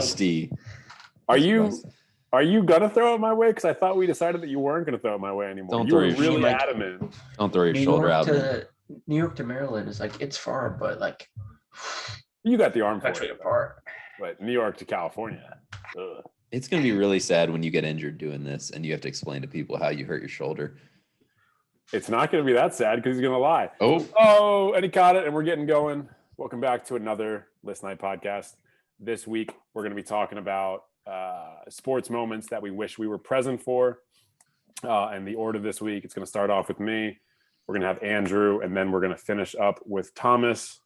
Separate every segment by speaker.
Speaker 1: rusty.
Speaker 2: Are you gonna throw it my way? Because I thought we decided that you weren't gonna throw it my way anymore. You were really adamant.
Speaker 1: Don't throw your shoulder out.
Speaker 3: New York to Maryland is like it's far, but like
Speaker 2: you got the arm for
Speaker 3: country
Speaker 2: it.
Speaker 3: Apart.
Speaker 2: But New York to California. Ugh.
Speaker 1: It's gonna be really sad when you get injured doing this and you have to explain to people how you hurt your shoulder.
Speaker 2: It's not gonna be that sad because he's gonna lie. And he caught it, and we're getting going. Welcome back to another List Night podcast. This week we're gonna be talking about sports moments that we wish we were present for. And the order this week, it's gonna start off with me. We're gonna have Andrew, and then we're gonna finish up with Thomas.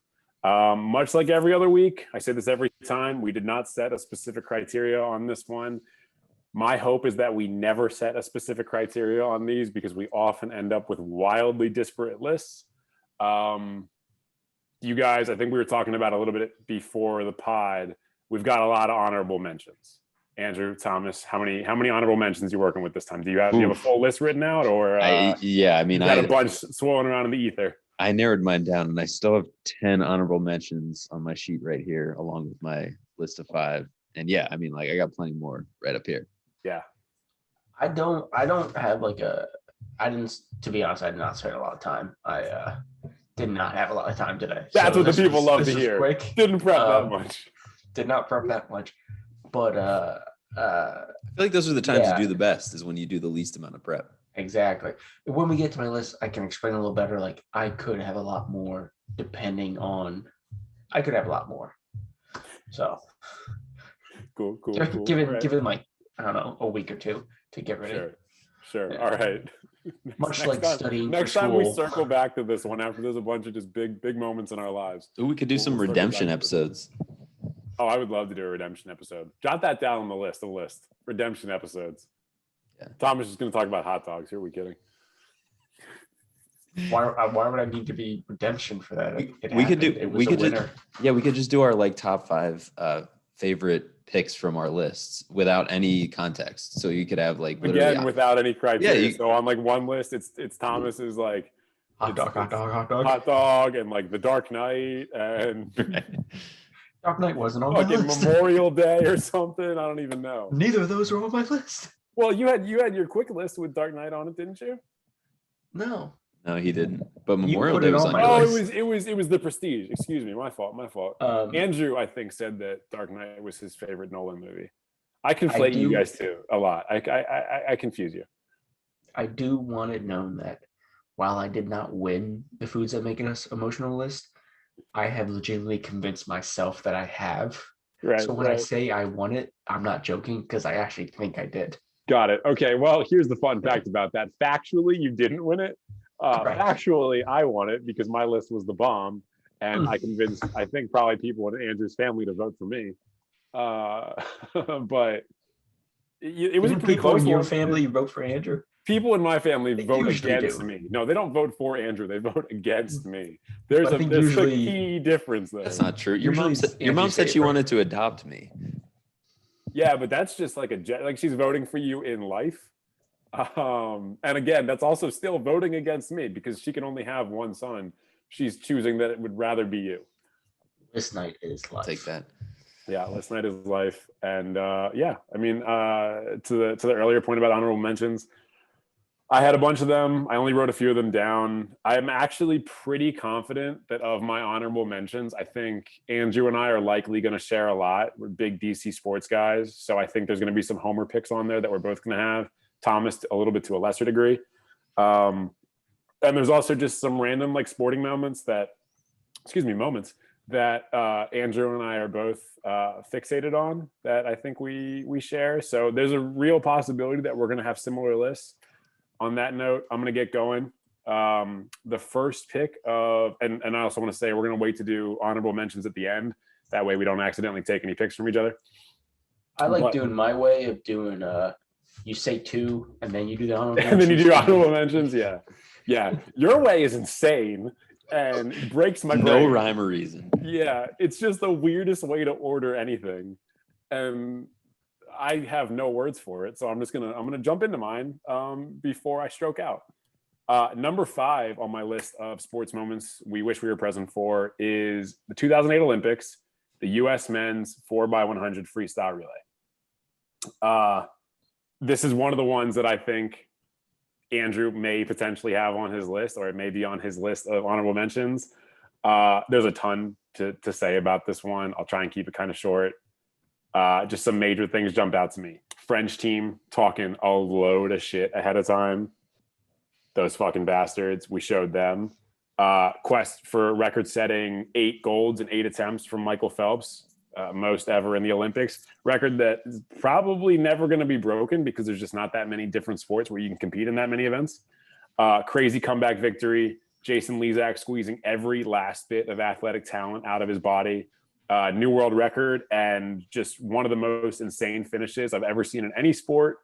Speaker 2: Much like every other week, I say this every time, we did not set a specific criteria on this one. My hope is that we never set a specific criteria on these because we often end up with wildly disparate lists. You guys, I think we were talking about a little bit before the pod. We've got a lot of honorable mentions. Andrew, Thomas, how many honorable mentions you working with this time? Do you have a full list written out, or
Speaker 1: I
Speaker 2: got a bunch swirling around in the ether?
Speaker 1: I narrowed mine down, and I still have 10 honorable mentions on my sheet right here, along with my list of 5. And I got plenty more right up here.
Speaker 2: Yeah,
Speaker 3: I don't have to be honest, I did not spend a lot of time. I did not have a lot of time today.
Speaker 2: That's what the people love to hear.
Speaker 3: Quick.
Speaker 2: Didn't prep that much.
Speaker 3: Did not prep that much, but
Speaker 1: I feel like those are the times to do the best, is when you do the least amount of prep.
Speaker 3: Exactly. When we get to my list, I can explain a little better. Like I could have a lot more I could have a lot more. So
Speaker 2: cool.
Speaker 3: Give it like, I don't know, a week or two to get ready.
Speaker 2: Sure. Yeah. All right.
Speaker 3: Much like studying.
Speaker 2: Next time we circle back to this one after there's a bunch of just big moments in our lives.
Speaker 1: Ooh, we could do some redemption episodes.
Speaker 2: Oh, I would love to do a redemption episode. Jot that down on the list. Redemption episodes. Yeah. Thomas is going to talk about hot dogs. Who are we kidding?
Speaker 3: Why would I need to be redemption for that?
Speaker 2: We
Speaker 1: could just do our top 5 favorite picks from our lists without any context. So you could have
Speaker 2: without any criteria. So on one list, it's Thomas's
Speaker 3: hot
Speaker 2: dog, and The Dark Knight, and
Speaker 3: Dark Knight wasn't on my list.
Speaker 2: Memorial Day or something. I don't even know.
Speaker 3: Neither of those are on my list.
Speaker 2: Well, you had your quick list with Dark Knight on it, didn't you?
Speaker 3: No,
Speaker 1: he didn't. But Memorial Day was on
Speaker 2: my list. It was The Prestige. Excuse me, my fault. Andrew, I think, said that Dark Knight was his favorite Nolan movie. I conflate you guys too a lot. I confuse you.
Speaker 3: I do want it known that while I did not win the Foods That Make Us Emotional list, I have legitimately convinced myself that I have.
Speaker 2: Right.
Speaker 3: So when I say I won it, I'm not joking because I actually think I did.
Speaker 2: Got it. Okay. Well, here's the fun fact about that. Factually, you didn't win it. Factually, I won it because my list was the bomb, and I convinced, I think, probably people in Andrew's family to vote for me. But it was a pretty close.
Speaker 3: People in your family vote for Andrew?
Speaker 2: People in my family vote against me. No, they don't vote for Andrew. They vote against me. There's a key difference there.
Speaker 1: That's not true. Your mom said she wanted to adopt me.
Speaker 2: Yeah, but that's just she's voting for you in life. And again, that's also still voting against me because she can only have one son. She's choosing that it would rather be you.
Speaker 3: This night is life.
Speaker 1: Take that.
Speaker 2: Yeah, last night is life. And to the earlier point about honorable mentions, I had a bunch of them. I only wrote a few of them down. I'm actually pretty confident that of my honorable mentions, I think Andrew and I are likely going to share a lot. We're big DC sports guys. So I think there's going to be some Homer picks on there that we're both going to have. Thomas a little bit to a lesser degree. And there's also just some random sporting moments that Andrew and I are both fixated on that I think we share. So there's a real possibility that we're going to have similar lists. On that note, I'm going to get going. The first pick and I also want to say we're going to wait to do honorable mentions at the end. That way we don't accidentally take any picks from each other.
Speaker 3: I doing my way of doing you say 2 and then you do the honorable mentions.
Speaker 2: And then you do honorable mentions. Yeah. Your way is insane and breaks my brain.
Speaker 1: No rhyme or reason.
Speaker 2: Yeah. It's just the weirdest way to order anything. And I have no words for it, so I'm gonna jump into mine before I stroke out. Number 5 on my list of sports moments we wish we were present for is the 2008 Olympics the U.S. men's 4x100 freestyle relay. This is one of the ones that I think Andrew may potentially have on his list, or it may be on his list of honorable mentions. There's a ton to say about this one. I'll try and keep it kind of short. Just some major things jump out to me. French team talking a load of shit ahead of time. Those fucking bastards. We showed them. Quest for record-setting 8 golds in 8 attempts from Michael Phelps. Most ever in the Olympics. Record that is probably never going to be broken because there's just not that many different sports where you can compete in that many events. Crazy comeback victory. Jason LEZAK squeezing every last bit of athletic talent out of his body. New world record, and just one of the most insane finishes I've ever seen in any sport.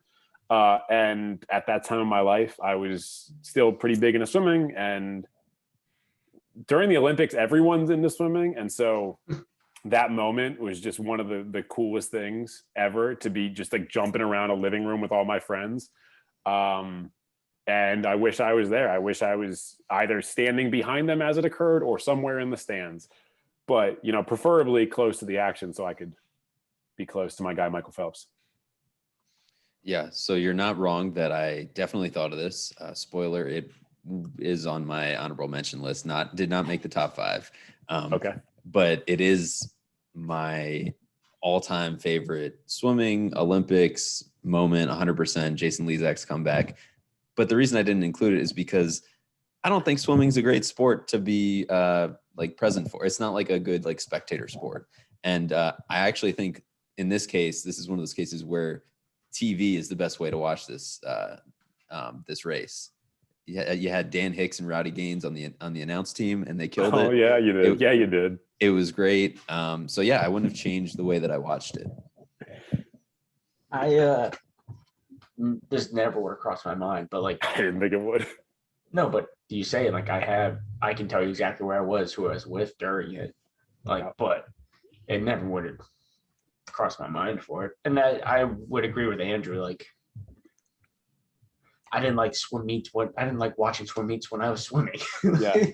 Speaker 2: And at that time of my life, I was still pretty big into swimming. And during the Olympics, everyone's into swimming. And so that moment was just one of the coolest things ever, to be just like jumping around a living room with all my friends. And I wish I was there. I wish I was either standing behind them as it occurred or somewhere in the stands, but, you know, preferably close to the action so I could be close to my guy, Michael Phelps.
Speaker 1: Yeah. So you're not wrong that I definitely thought of this. Spoiler, it is on my honorable mention list. Did not make the top 5.
Speaker 2: Okay.
Speaker 1: But it is my all-time favorite swimming Olympics moment, 100%, Jason LEZAK's comeback. But the reason I didn't include it is because I don't think swimming is a great sport to be like present for. It's not like a good like spectator sport. And I actually think in this case, this is one of those cases where TV is the best way to watch this this race. You had Dan Hicks and Rowdy Gaines on the announce team, and they killed it.
Speaker 2: Oh yeah, you did. You did.
Speaker 1: It was great. So yeah, I wouldn't have changed the way that I watched it.
Speaker 3: This never would have crossed my mind, but like
Speaker 2: I didn't think it would.
Speaker 3: No, but you say it like I can tell you exactly where I was, who I was with during it. Like, but it never would have crossed my mind for it. And I would agree with Andrew. Like, I didn't like I didn't like watching swim meets when I was swimming.
Speaker 2: Yeah.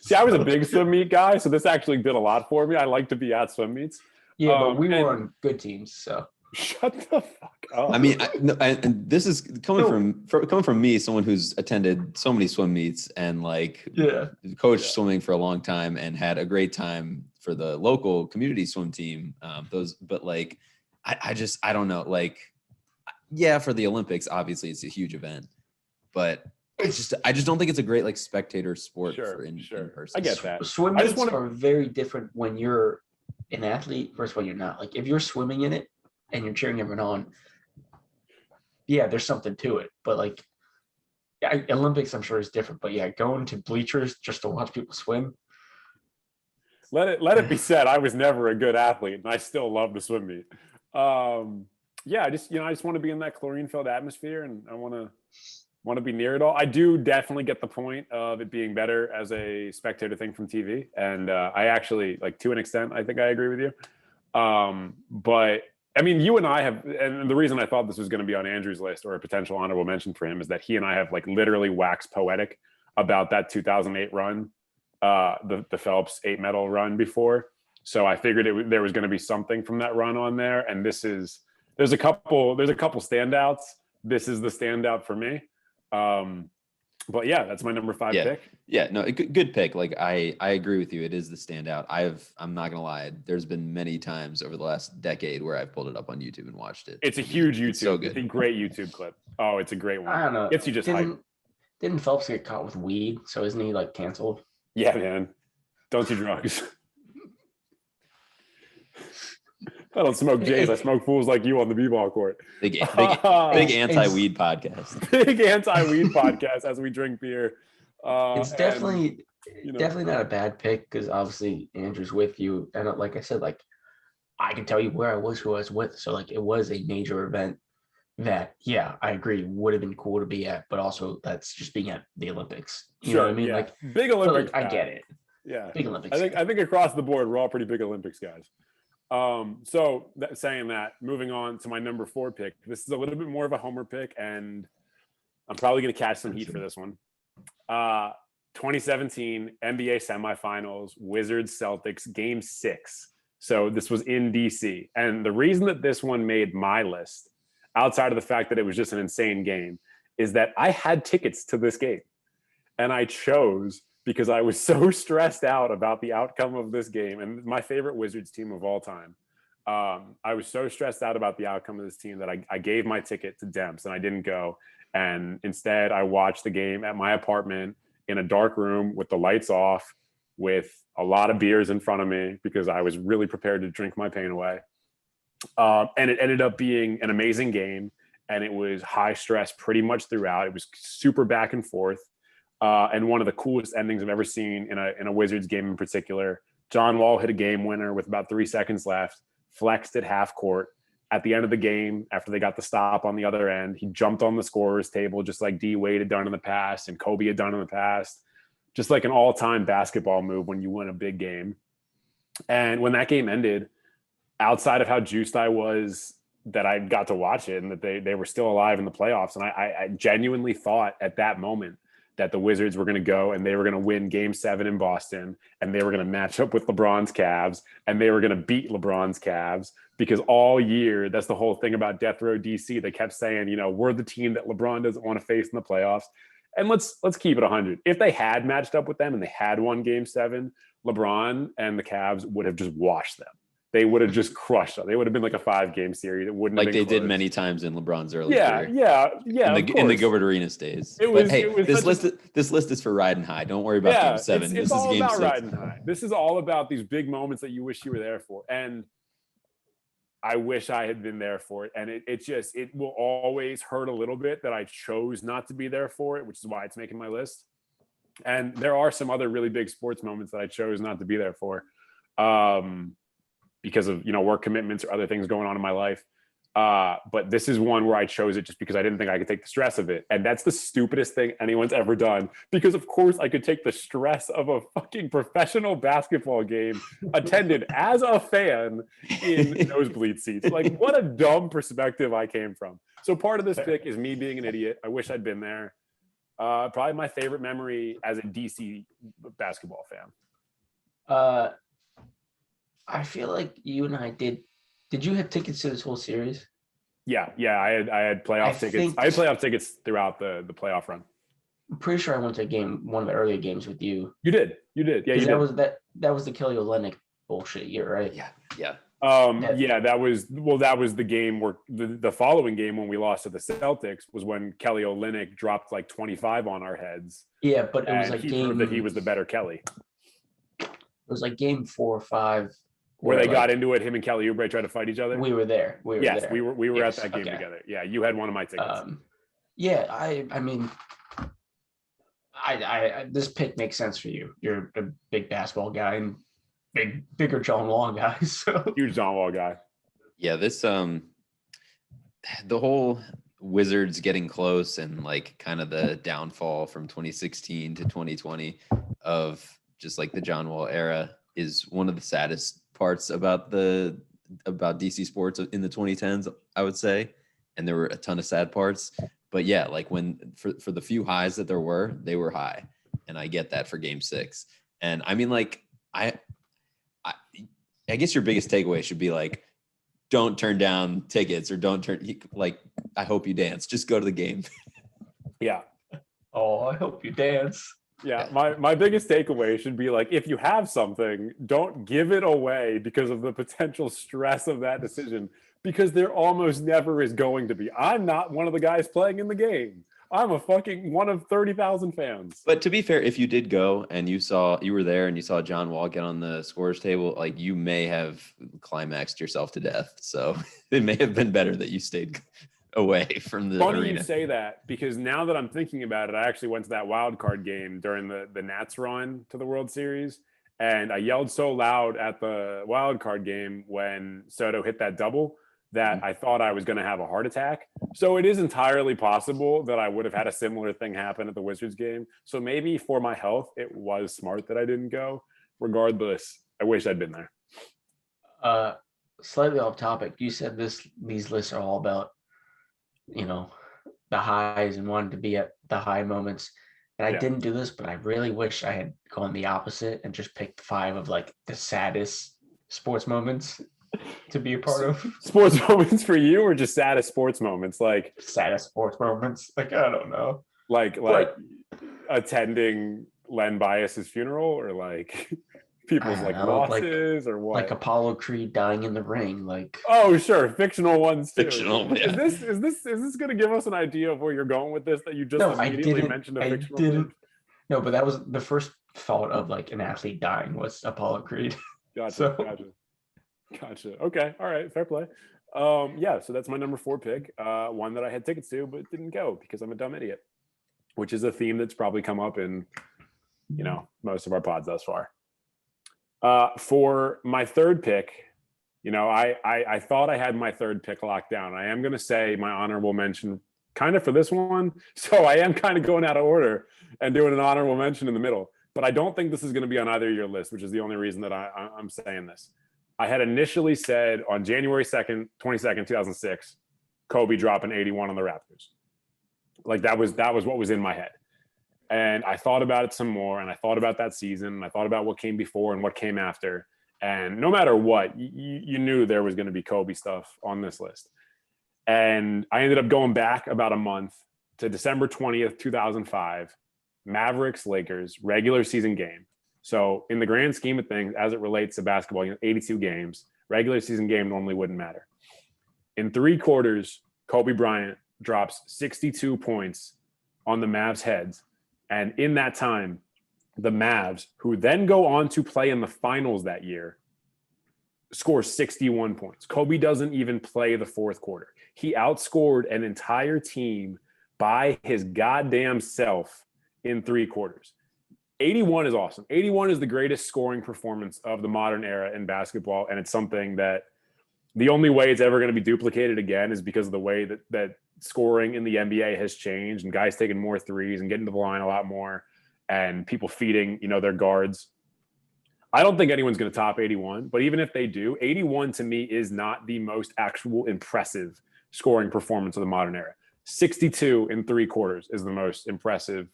Speaker 2: See, I was a big swim meet guy, so this actually did a lot for me. I like to be at swim meets.
Speaker 3: Yeah, but we were on good teams, so.
Speaker 2: Shut the fuck up.
Speaker 1: I mean, and this is coming from me, someone who's attended so many swim meets and like coached swimming for a long time and had a great time for the local community swim team. But like, I don't know. Like, yeah, for the Olympics, obviously it's a huge event, but I just don't think it's a great like spectator sport for in person.
Speaker 2: I get that.
Speaker 3: Swim meets are very different when you're an athlete versus when you're not. Like if you're swimming in it and you're cheering everyone on, yeah, there's something to it. But like Olympics, I'm sure is different. But yeah, going to bleachers just to watch people swim.
Speaker 2: Let it be said, I was never a good athlete, and I still love the swim meet. Yeah, I just want to be in that chlorine-filled atmosphere, and I want to be near it all. I do definitely get the point of it being better as a spectator thing from TV, and I actually, like, to an extent, I think I agree with you. But I mean, you and I have, and the reason I thought this was going to be on Andrew's list or a potential honorable mention for him is that he and I have like literally waxed poetic about that 2008 run, the Phelps 8 medal run before. So I figured there was going to be something from that run on there, and there's a couple standouts. This is the standout for me. But yeah, that's my number 5 pick.
Speaker 1: Yeah, no, good pick. Like I agree with you. It is the standout. I'm not gonna lie. There's been many times over the last decade where I've pulled it up on YouTube and watched it.
Speaker 2: It's a huge YouTube.
Speaker 1: It's so good.
Speaker 2: It's a great YouTube clip. Oh, it's a great one.
Speaker 3: I don't know.
Speaker 2: Gets you just hyped.
Speaker 3: Didn't Phelps get caught with weed? So isn't he like canceled?
Speaker 2: Yeah, man. Don't do drugs. I don't smoke J's. I smoke fools like you on the b-ball court.
Speaker 1: Big anti-weed podcast.
Speaker 2: Big anti-weed podcast as we drink beer.
Speaker 3: It's definitely not a bad pick because obviously Andrew's with you, and like I said, like I can tell you where I was, who I was with. So like it was a major event that, yeah, I agree, would have been cool to be at, but also that's just being at the Olympics. You know what I mean?
Speaker 2: Yeah.
Speaker 3: Like
Speaker 2: big Olympics.
Speaker 3: Like, I get it.
Speaker 2: Yeah,
Speaker 3: big Olympics.
Speaker 2: I think across the board we're all pretty big Olympics guys. Saying that, moving on to my number 4 pick. This is a little bit more of a homer pick, and I'm probably going to catch some heat for this one. 2017 NBA semifinals, Wizards Celtics, game 6 So this was in DC. And the reason that this one made my list, outside of the fact that it was just an insane game, is that I had tickets to this game. And I chose because I was so stressed out about the outcome of this game. And my favorite Wizards team of all time. I was so stressed out about the outcome of this team that I gave my ticket to Demps and I didn't go. And instead, I watched the game at my apartment in a dark room with the lights off, with a lot of beers in front of me because I was really prepared to drink my pain away. And it ended up being an amazing game. And it was high stress pretty much throughout. It was super back and forth. And one of the coolest endings I've ever seen in a Wizards game in particular. John Wall hit a game winner with about 3 seconds left, flexed at half court. At the end of the game, after they got the stop on the other end, he jumped on the scorer's table just like D Wade had done in the past and Kobe had done in the past. Just like an all-time basketball move when you win a big game. And when that game ended, outside of how juiced I was that I got to watch it and that they were still alive in the playoffs, and I genuinely thought at that moment that the Wizards were going to go and they were going to win Game 7 in Boston, and they were going to match up with LeBron's Cavs, and they were going to beat LeBron's Cavs, because all year, that's the whole thing about Death Row DC. They kept saying, you know, we're the team that LeBron doesn't want to face in the playoffs. And let's keep it 100. If they had matched up with them and they had won Game 7, LeBron and the Cavs would have just washed them. They would have just crushed them. They would have been like a 5-game series. It wouldn't
Speaker 1: like
Speaker 2: have been
Speaker 1: they
Speaker 2: close.
Speaker 1: did many times in LeBron's early
Speaker 2: career. Yeah.
Speaker 1: In the Gilbert Arenas days. This list is for riding high. Don't worry about Game 7.
Speaker 2: It's all
Speaker 1: Game
Speaker 2: about
Speaker 1: 6.
Speaker 2: riding high. This is all about these big moments that you wish you were there for. And I wish I had been there for it. And it will always hurt a little bit that I chose not to be there for it, which is why it's making my list. And there are some other really big sports moments that I chose not to be there for. Because of, you know, work commitments or other things going on in my life. But this is one where I chose it just because I didn't think I could take the stress of it. And that's the stupidest thing anyone's ever done. Because of course I could take the stress of a fucking professional basketball game attended as a fan in nosebleed seats. Like, what a dumb perspective I came from. So part of this pick is me being an idiot. I wish I'd been there. Probably my favorite memory as a DC basketball fan.
Speaker 3: I feel like you and I did you have tickets to this whole series?
Speaker 2: Yeah. I had playoff tickets. I had playoff tickets throughout the playoff run.
Speaker 3: I'm pretty sure I went to one of the earlier games with you.
Speaker 2: You did. Yeah, you did.
Speaker 3: That was the Kelly Olynyk bullshit year, right?
Speaker 1: Yeah.
Speaker 2: That was the game where the following game when we lost to the Celtics was when Kelly Olynyk dropped like 25 on our heads.
Speaker 3: Yeah, but it was like
Speaker 2: he proved that he was the better Kelly.
Speaker 3: It was like game 4 or 5.
Speaker 2: Where they got into it, him and Kelly Oubre tried to fight each other.
Speaker 3: We were there. We
Speaker 2: were at that game together. Yeah, you had one of my tickets.
Speaker 3: I mean, I this pick makes sense for you. You're a big basketball guy and bigger John Wall guy. So
Speaker 2: huge John Wall guy.
Speaker 1: Yeah, this the whole Wizards getting close and like kind of the downfall from 2016 to 2020 of just like the John Wall era is one of the saddest parts about DC sports in the 2010s, I would say. And there were a ton of sad parts, but yeah, like when for the few highs that there were, they were high, and I get that for Game 6. And I mean, like I guess your biggest takeaway should be like, don't turn down tickets, or I hope you dance. Just go to the game.
Speaker 2: Yeah.
Speaker 3: Oh, I hope you dance.
Speaker 2: Yeah, my biggest takeaway should be like, if you have something, don't give it away because of the potential stress of that decision, because there almost never is going to be. I'm not one of the guys playing in the game. I'm a fucking one of 30,000 fans.
Speaker 1: But to be fair, if you did go and you were there and you saw John Wall get on the scorer's table, like you may have climaxed yourself to death. So it may have been better that you stayed away from the
Speaker 2: Funny
Speaker 1: arena.
Speaker 2: You say that, because now that I'm thinking about it, I actually went to that wild card game during the Nats run to the World Series, and I yelled so loud at the wild card game when Soto hit that double that I thought I was going to have a heart attack. So it is entirely possible that I would have had a similar thing happen at the Wizards game. So maybe for my health, it was smart that I didn't go. Regardless, I wish I'd been there.
Speaker 3: Slightly off topic, you said these lists are all about, you know, the highs and wanted to be at the high moments. And I didn't do this, but I really wish I had gone the opposite and just picked 5 of like the saddest sports moments to be a part of?
Speaker 2: Sports moments for you, or just saddest sports moments? Like
Speaker 3: saddest sports moments. Like, I don't know.
Speaker 2: Like attending Len Bias's funeral, or like people's like losses, or what?
Speaker 3: Like Apollo Creed dying in the ring. Like,
Speaker 2: oh sure, fictional ones too.
Speaker 1: Fictional, yeah.
Speaker 2: Is this going to give us an idea of where you're going with this? That you just immediately mentioned a fictional thing?
Speaker 3: No, but that was the first thought of like an athlete dying was Apollo Creed.
Speaker 2: Gotcha. Okay, all right, fair play. So that's my number 4 pick. One that I had tickets to but didn't go because I'm a dumb idiot, which is a theme that's probably come up in most of our pods thus far. For my 3rd pick, I thought I had my 3rd pick locked down. I am going to say my honorable mention kind of for this one, so I am kind of going out of order and doing an honorable mention in the middle. But I don't think this is going to be on either of your list, which is the only reason that I'm saying this. I had initially said on January 22nd, 2006, Kobe dropping 81 on the Raptors. Like that was what was in my head. And I thought about it some more, and I thought about that season, and I thought about what came before and what came after. And no matter what, you knew there was going to be Kobe stuff on this list. And I ended up going back about a month to December 20th, 2005, Mavericks-Lakers regular season game. So in the grand scheme of things, as it relates to basketball, 82 games, regular season game normally wouldn't matter. In 3 quarters, Kobe Bryant drops 62 points on the Mavs' heads. And in that time, the Mavs, who then go on to play in the finals that year, score 61 points. Kobe doesn't even play the 4th quarter. He outscored an entire team by his goddamn self in 3 quarters. 81 is awesome. 81 is the greatest scoring performance of the modern era in basketball, and it's something that the only way it's ever going to be duplicated again is because of the way that scoring in the NBA has changed, and guys taking more threes and getting to the line a lot more, and people feeding, their guards. I don't think anyone's going to top 81, but even if they do, 81 to me is not the most actual impressive scoring performance of the modern era. 62 in 3 quarters is the most impressive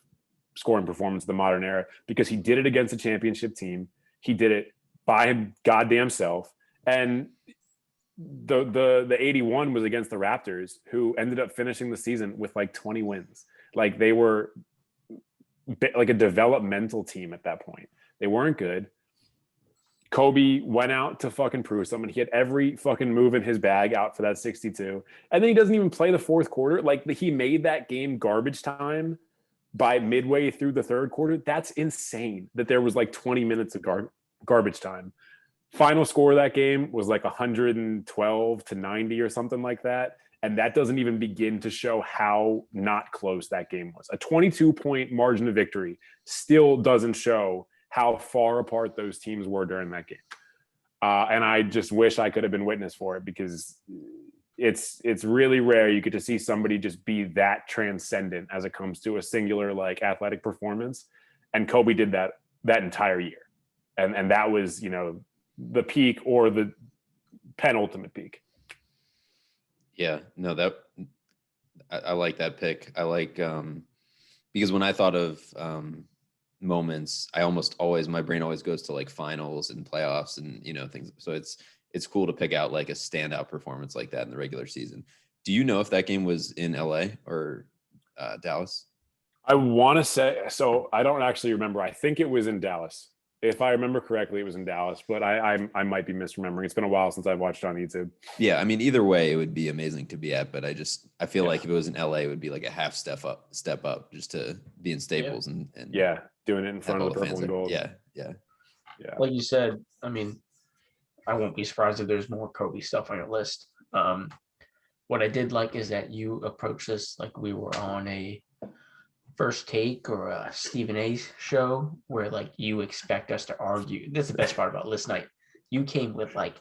Speaker 2: scoring performance of the modern era because he did it against a championship team. He did it by his goddamn self. And the 81 was against the Raptors, who ended up finishing the season with like 20 wins. Like they were like a developmental team at that point. They weren't good. Kobe went out to fucking prove something. He had every fucking move in his bag out for that 62. And then he doesn't even play the 4th quarter. Like he made that game garbage time by midway through the 3rd quarter. That's insane that there was like 20 minutes of garbage time. Final score of that game was like 112 to 90 or something like that. And that doesn't even begin to show how not close that game was. A 22-point margin of victory still doesn't show how far apart those teams were during that game. And I just wish I could have been witness for it because it's really rare you get to see somebody just be that transcendent as it comes to a singular like athletic performance. And Kobe did that entire year. And that was, the peak or the penultimate peak.
Speaker 1: Yeah, no, I like that pick. I like because when I thought of moments, I almost always, my brain always goes to like finals and playoffs and things. So it's cool to pick out like a standout performance like that in the regular season. Do you know if that game was in LA or Dallas?
Speaker 2: I want to say, so I don't actually remember. I think it was in Dallas. If I remember correctly, it was in Dallas, but I might be misremembering. It's been a while since I've watched it on YouTube.
Speaker 1: Yeah, I mean, either way, it would be amazing to be at, but I feel like if it was in LA, it would be like a half step up just to be in Staples and
Speaker 2: doing it in front of the purple and gold.
Speaker 1: Yeah.
Speaker 3: Like you said, I mean, I won't be surprised if there's more Kobe stuff on your list. What I did like is that you approached this like we were on a First Take or a Stephen A show where like you expect us to argue. That's the best part about list night. You came with like,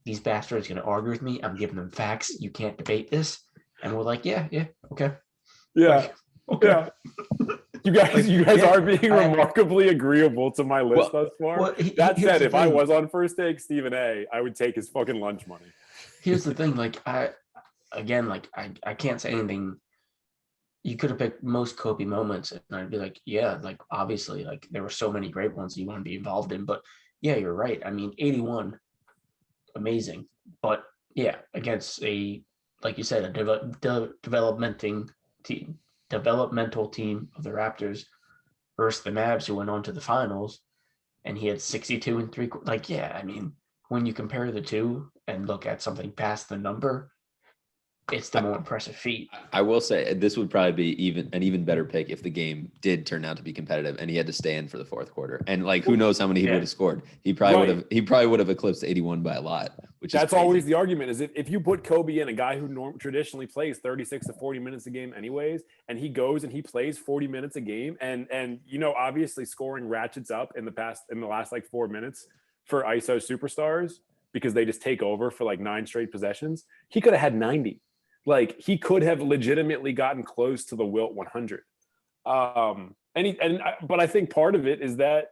Speaker 3: these bastards going to argue with me. I'm giving them facts. You can't debate this. And we're like, yeah, okay.
Speaker 2: Yeah.
Speaker 3: Like, okay.
Speaker 2: Yeah. You guys are being remarkably agreeable to my list thus far. That said, if I was on First Take Stephen A, I would take his fucking lunch money.
Speaker 3: Here's the thing. Like I can't say anything. You could have picked most Kobe moments and I'd be like, yeah, like obviously like there were so many great ones you want to be involved in, but yeah, you're right. I mean, 81 amazing. But yeah, against like you said, a developmental team of the Raptors versus the Mavs, who went on to the finals, and he had 62 and 3. Like, yeah, I mean, when you compare the two and look at something past the number, it's the more impressive feat.
Speaker 1: I will say this would probably be an even better pick if the game did turn out to be competitive and he had to stay in for the fourth quarter. And like, who knows how many he would have scored? He probably would have eclipsed 81 by a lot. That's
Speaker 2: always the argument. Is if you put Kobe in, a guy who traditionally plays 36 to 40 minutes a game, anyways, and he goes and he plays 40 minutes a game, and obviously scoring ratchets up in the last like 4 minutes for ISO superstars because they just take over for like 9 straight possessions. He could have had 90. Like, he could have legitimately gotten close to the Wilt 100. But I think part of it is that,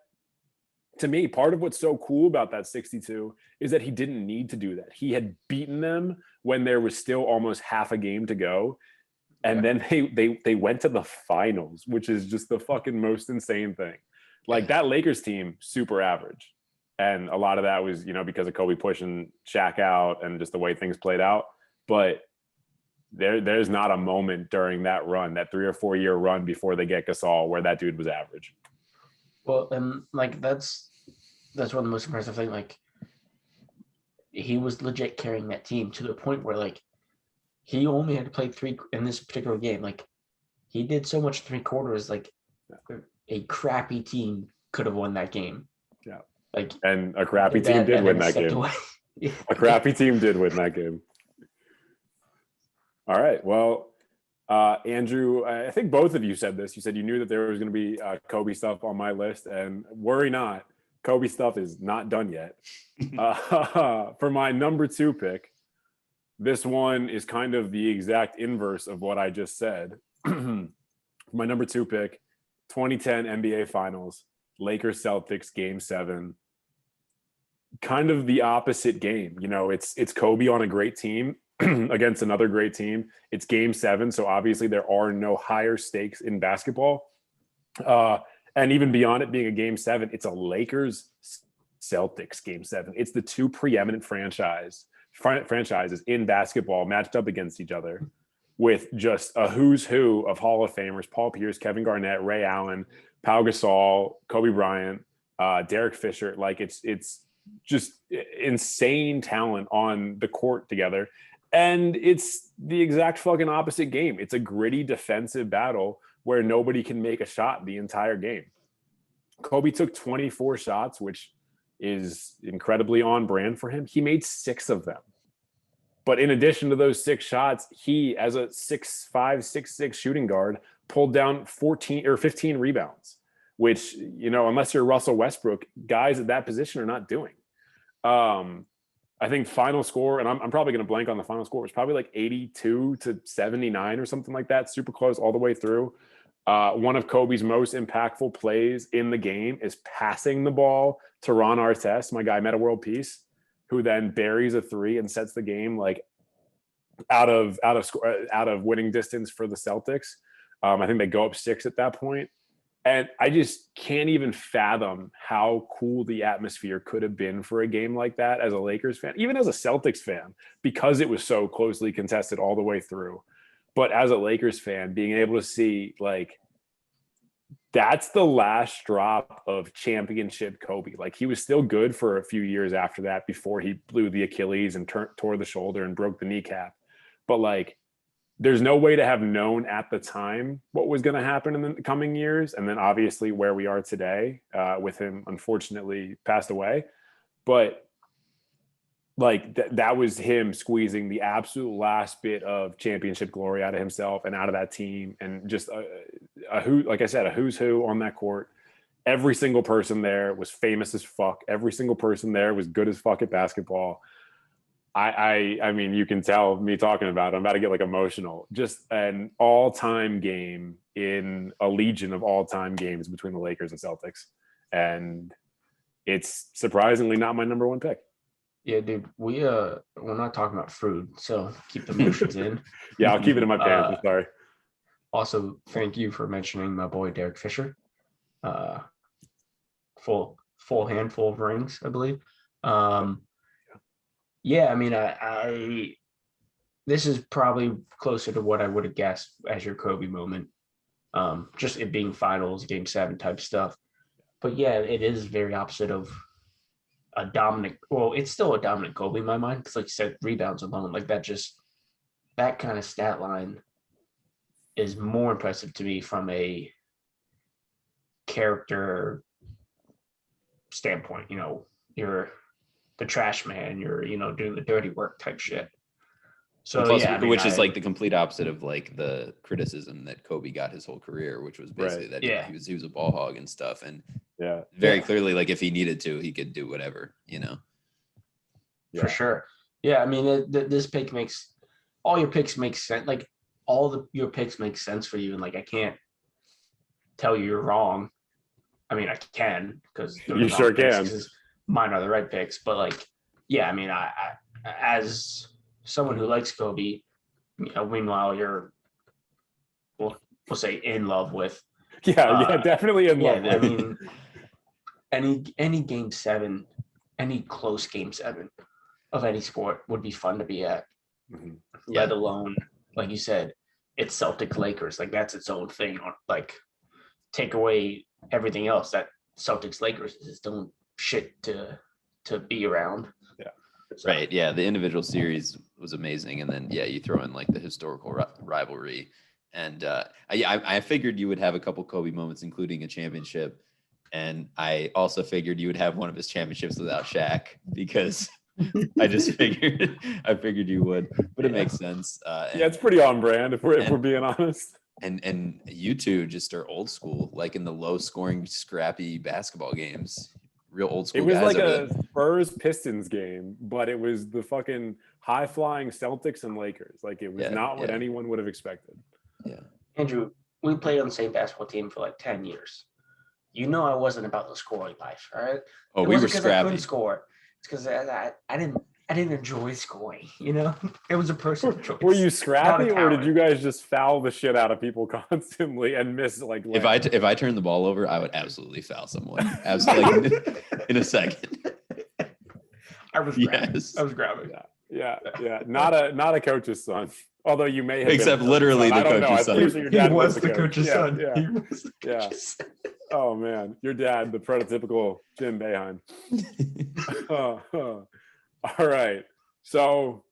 Speaker 2: to me, part of what's so cool about that 62 is that he didn't need to do that. He had beaten them when there was still almost half a game to go. And then they went to the finals, which is just the fucking most insane thing. Like, that Lakers team, super average. And a lot of that was, because of Kobe pushing Shaq out and just the way things played out. But there's not a moment during that run, that 3 or 4 year run before they get Gasol, where that dude was average.
Speaker 3: Well, and like that's one of the most impressive things. Like, he was legit carrying that team to the point where like he only had to play 3 in this particular game. Like, he did so much 3 quarters. Like, a crappy team could have won that game.
Speaker 2: Yeah,
Speaker 3: like,
Speaker 2: and a crappy team did win that game. A crappy team did win that game. All right. Well, Andrew, I think both of you said this. You said you knew that there was going to be Kobe stuff on my list, and worry not, Kobe stuff is not done yet. For my number 2 pick, this one is kind of the exact inverse of what I just said. My number 2 pick, 2010 NBA Finals, Lakers Celtics Game 7. Kind of the opposite game. It's Kobe on a great team against another great team. It's Game 7, so obviously there are no higher stakes in basketball. And even beyond it being a Game 7, it's a Lakers Celtics Game 7. It's the 2 preeminent franchises in basketball matched up against each other, with just a who's who of Hall of Famers: Paul Pierce, Kevin Garnett, Ray Allen, Pau Gasol, Kobe Bryant, Derek Fisher. Like, it's just insane talent on the court together. And it's the exact fucking opposite game. It's a gritty defensive battle where nobody can make a shot the entire game. Kobe took 24 shots, which is incredibly on brand for him. He made 6 of them. But in addition to those 6 shots, he, as a 6'5", 6'6" shooting guard, pulled down 14 or 15 rebounds, which, unless you're Russell Westbrook, guys at that position are not doing. I think final score, and I'm probably going to blank on the final score, it was probably like 82 to 79 or something like that, super close all the way through. One of Kobe's most impactful plays in the game is passing the ball to Ron Artest, my guy Meta World Peace, who then buries a 3 and sets the game like out of winning distance for the Celtics. I think they go up 6 at that point. And I just can't even fathom how cool the atmosphere could have been for a game like that as a Lakers fan, even as a Celtics fan, because it was so closely contested all the way through. But as a Lakers fan, being able to see, like, that's the last drop of championship Kobe. Like, he was still good for a few years after that before he blew the Achilles and tore the shoulder and broke the kneecap. But, like, there's no way to have known at the time what was going to happen in the coming years. And then obviously where we are today, with him unfortunately passed away. But like that was him squeezing the absolute last bit of championship glory out of himself and out of that team. And just like I said, a who's who on that court. Every single person there was famous as fuck. Every single person there was good as fuck at basketball. I mean, you can tell me talking about it, I'm about to get like emotional. Just an all-time game in a legion of all-time games between the Lakers and Celtics. And it's surprisingly not my number 1 pick.
Speaker 3: Yeah, dude, we're not talking about food, so keep the emotions in.
Speaker 2: Yeah, I'll keep it in my pants. I'm sorry.
Speaker 3: Also, thank you for mentioning my boy Derek Fisher. Full handful of rings, I believe. Yeah, I mean, I this is probably closer to what I would have guessed as your Kobe moment. Just it being finals, game 7 type stuff. But yeah, it is very opposite of a dominant. Well, it's still a dominant Kobe in my mind because, like you said, rebounds alone, like that kind of stat line is more impressive to me from a character standpoint. You're the trash man. You're doing the dirty work type shit.
Speaker 1: And
Speaker 3: So
Speaker 1: plus,
Speaker 3: yeah, I mean,
Speaker 1: which is like the complete opposite of like the criticism that Kobe got his whole career, which was basically that
Speaker 3: Yeah.
Speaker 1: he was a ball hog and stuff. And
Speaker 2: very
Speaker 1: clearly, like if he needed to, he could do whatever,
Speaker 3: For sure. Yeah, I mean, this pick makes all your picks make sense. Like your picks make sense for you, and like I can't tell you you're wrong. I mean, I can because
Speaker 2: you sure can.
Speaker 3: Mine are the right picks, but like, yeah, I mean, I as someone who likes Kobe, meanwhile you're, we'll say in love with.
Speaker 2: Definitely in love with.
Speaker 3: I mean, any game 7, any close game 7 of any sport would be fun to be at.
Speaker 1: Mm-hmm.
Speaker 3: Let alone, like you said, it's Celtics Lakers. Like that's its own thing. Like take away everything else, that Celtics Lakers is its own shit to be around.
Speaker 2: Yeah.
Speaker 1: So. Right. Yeah. The individual series was amazing. And then, you throw in like the historical rivalry. And I figured you would have a couple Kobe moments, including a championship. And I also figured you would have one of his championships without Shaq because I figured you would, but it makes sense.
Speaker 2: It's pretty on brand if we're being honest.
Speaker 1: And you two just are old school, like in the low scoring, scrappy basketball games. Real old school.
Speaker 2: It was like a Spurs Pistons game, but it was the fucking high flying Celtics and Lakers. Like it was not what anyone would have expected.
Speaker 1: Yeah.
Speaker 3: Andrew, we played on the same basketball team for like 10 years. I wasn't about the scoring life, all right?
Speaker 1: Oh, we were scrappy.
Speaker 3: I couldn't score. It's because I didn't enjoy scoring. It was a personal choice.
Speaker 2: Were you scrappy, or did you guys just foul the shit out of people constantly and miss like?
Speaker 1: If I turned the ball over, I would absolutely foul someone. Absolutely, in a second.
Speaker 3: I was grabbing. I was grabbing.
Speaker 2: Yeah. Not a coach's son. Although you may have
Speaker 1: except literally the coach's son.
Speaker 3: He was the coach's son.
Speaker 2: Yeah. Oh man, your dad, the prototypical Jim Boeheim. All right. So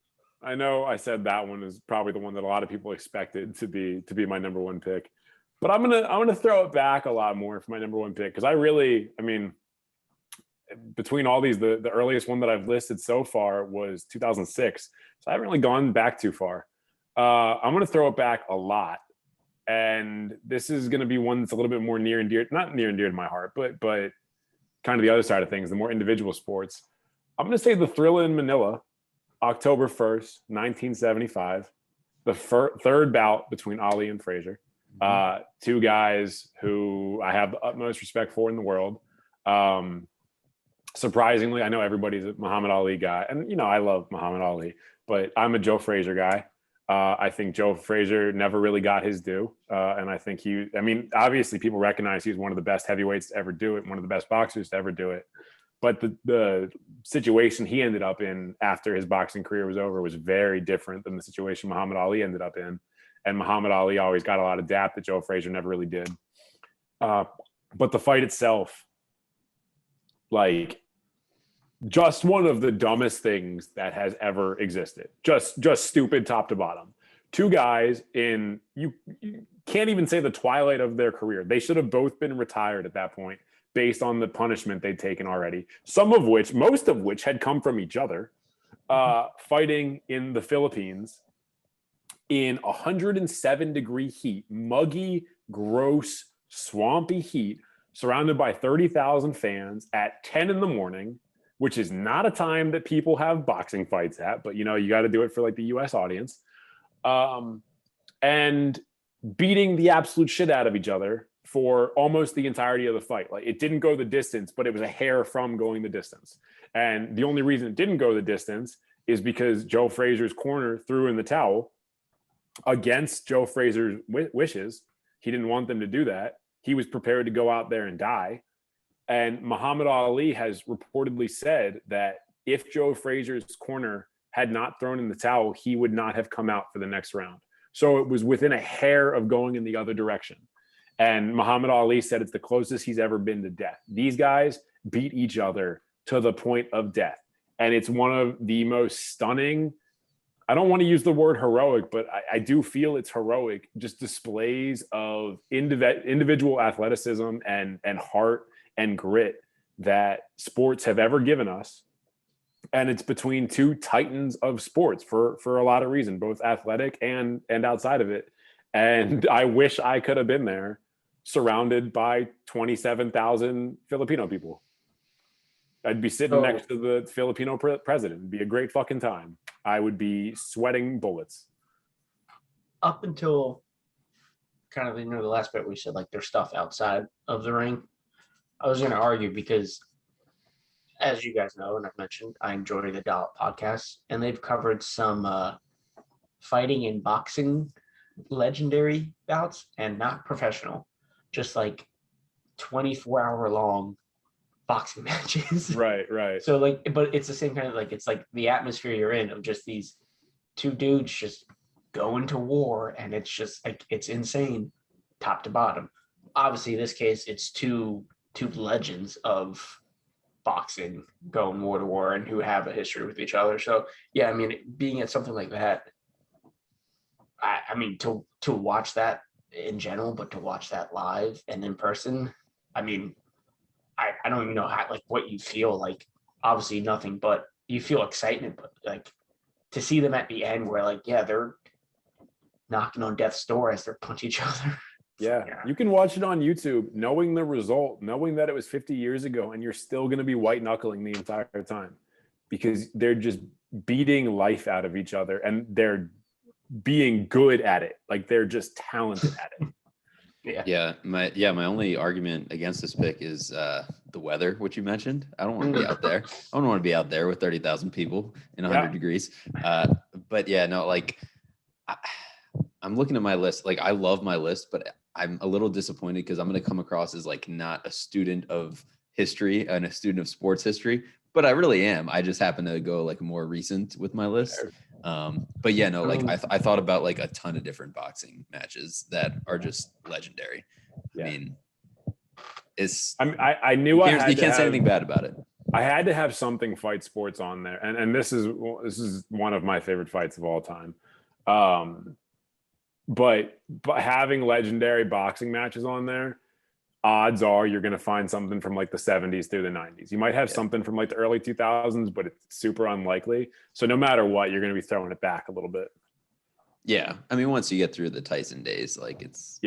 Speaker 2: I know I said that one is probably the one that a lot of people expected to be my number one pick, but I'm gonna throw it back a lot more for my number one pick because I mean, between all these, the earliest one that I've listed so far was 2006, so I haven't really gone back too far. I'm gonna throw it back a lot, and this is gonna be one that's a little bit more not near and dear to my heart, but kind of the other side of things, the more individual sports. I'm going to say the Thrilla in Manila, October 1st, 1975, the third bout between Ali and Frazier, two guys who I have the utmost respect for in the world. Surprisingly, I know everybody's a Muhammad Ali guy, and I love Muhammad Ali, but I'm a Joe Frazier guy. I think Joe Frazier never really got his due, and I think obviously people recognize he's one of the best heavyweights to ever do it, one of the best boxers to ever do it. But the situation he ended up in after his boxing career was over was very different than the situation Muhammad Ali ended up in. And Muhammad Ali always got a lot of dap that Joe Frazier never really did. But the fight itself, like, just one of the dumbest things that has ever existed. Just stupid top to bottom. Two guys you can't even say the twilight of their career. They should have both been retired at that point, based on the punishment they'd taken already, most of which had come from each other, fighting in the Philippines in 107-degree heat, muggy, gross, swampy heat, surrounded by 30,000 fans at 10 in the morning, which is not a time that people have boxing fights at, but you got to do it for like the US audience, and beating the absolute shit out of each other for almost the entirety of the fight. Like, it didn't go the distance, but it was a hair from going the distance. And the only reason it didn't go the distance is because Joe Frazier's corner threw in the towel against Joe Frazier's wishes. He didn't want them to do that. He was prepared to go out there and die. And Muhammad Ali has reportedly said that if Joe Frazier's corner had not thrown in the towel, he would not have come out for the next round. So it was within a hair of going in the other direction. And Muhammad Ali said it's the closest he's ever been to death. These guys beat each other to the point of death. And it's one of the most stunning, I don't want to use the word heroic, but I do feel it's heroic, just displays of individual athleticism and heart and grit that sports have ever given us. And it's between two titans of sports for a lot of reasons, both athletic and outside of it. And I wish I could have been there, surrounded by 27,000 Filipino people. I'd be sitting next to the Filipino president. It'd be a great fucking time. I would be sweating bullets.
Speaker 3: Up until kind of, the last bit we said, like, there's stuff outside of the ring. I was going to argue because, as you guys know, and I've mentioned, I enjoy the Dollop podcast, and they've covered some fighting and boxing legendary bouts, and not professional, just like 24-hour long boxing matches.
Speaker 2: Right.
Speaker 3: So like, but it's the same kind of, like, it's like the atmosphere you're in of just these two dudes just going to war, and it's just like, it's insane top to bottom. Obviously in this case it's two legends of boxing going war to war and who have a history with each other. So yeah, I mean, being at something like that, I mean, to watch that in general, but to watch that live and in person, I mean, I don't even know how, like, what you feel. Like, obviously nothing, but you feel excitement, but like to see them at the end where, like, yeah, they're knocking on death's door as they're punching each other.
Speaker 2: Yeah. You can watch it on YouTube, knowing the result, knowing that it was 50 years ago, and you're still going to be white knuckling the entire time because they're just beating life out of each other, and they're being good at it. Like, they're just talented at it.
Speaker 1: My only argument against this pick is the weather, which you mentioned. I don't want to be out there. I don't want to be out there with 30,000 people in 100 degrees. But yeah, no, like, I'm looking at my list. Like, I love my list, but I'm a little disappointed because I'm going to come across as like not a student of history and a student of sports history, but I really am. I just happen to go like more recent with my list. But yeah, no, like I thought about like a ton of different boxing matches that are just legendary. Yeah. I mean,
Speaker 2: I knew
Speaker 1: you can't say anything bad about it.
Speaker 2: I had to have something fight sports on there, and this is one of my favorite fights of all time. But having legendary boxing matches on there, odds are you're going to find something from like the 70s through the 90s. You might have something from like the early 2000s, but it's super unlikely. So no matter what, you're going to be throwing it back a little bit.
Speaker 1: Yeah. I mean, once you get through the Tyson days, like it's,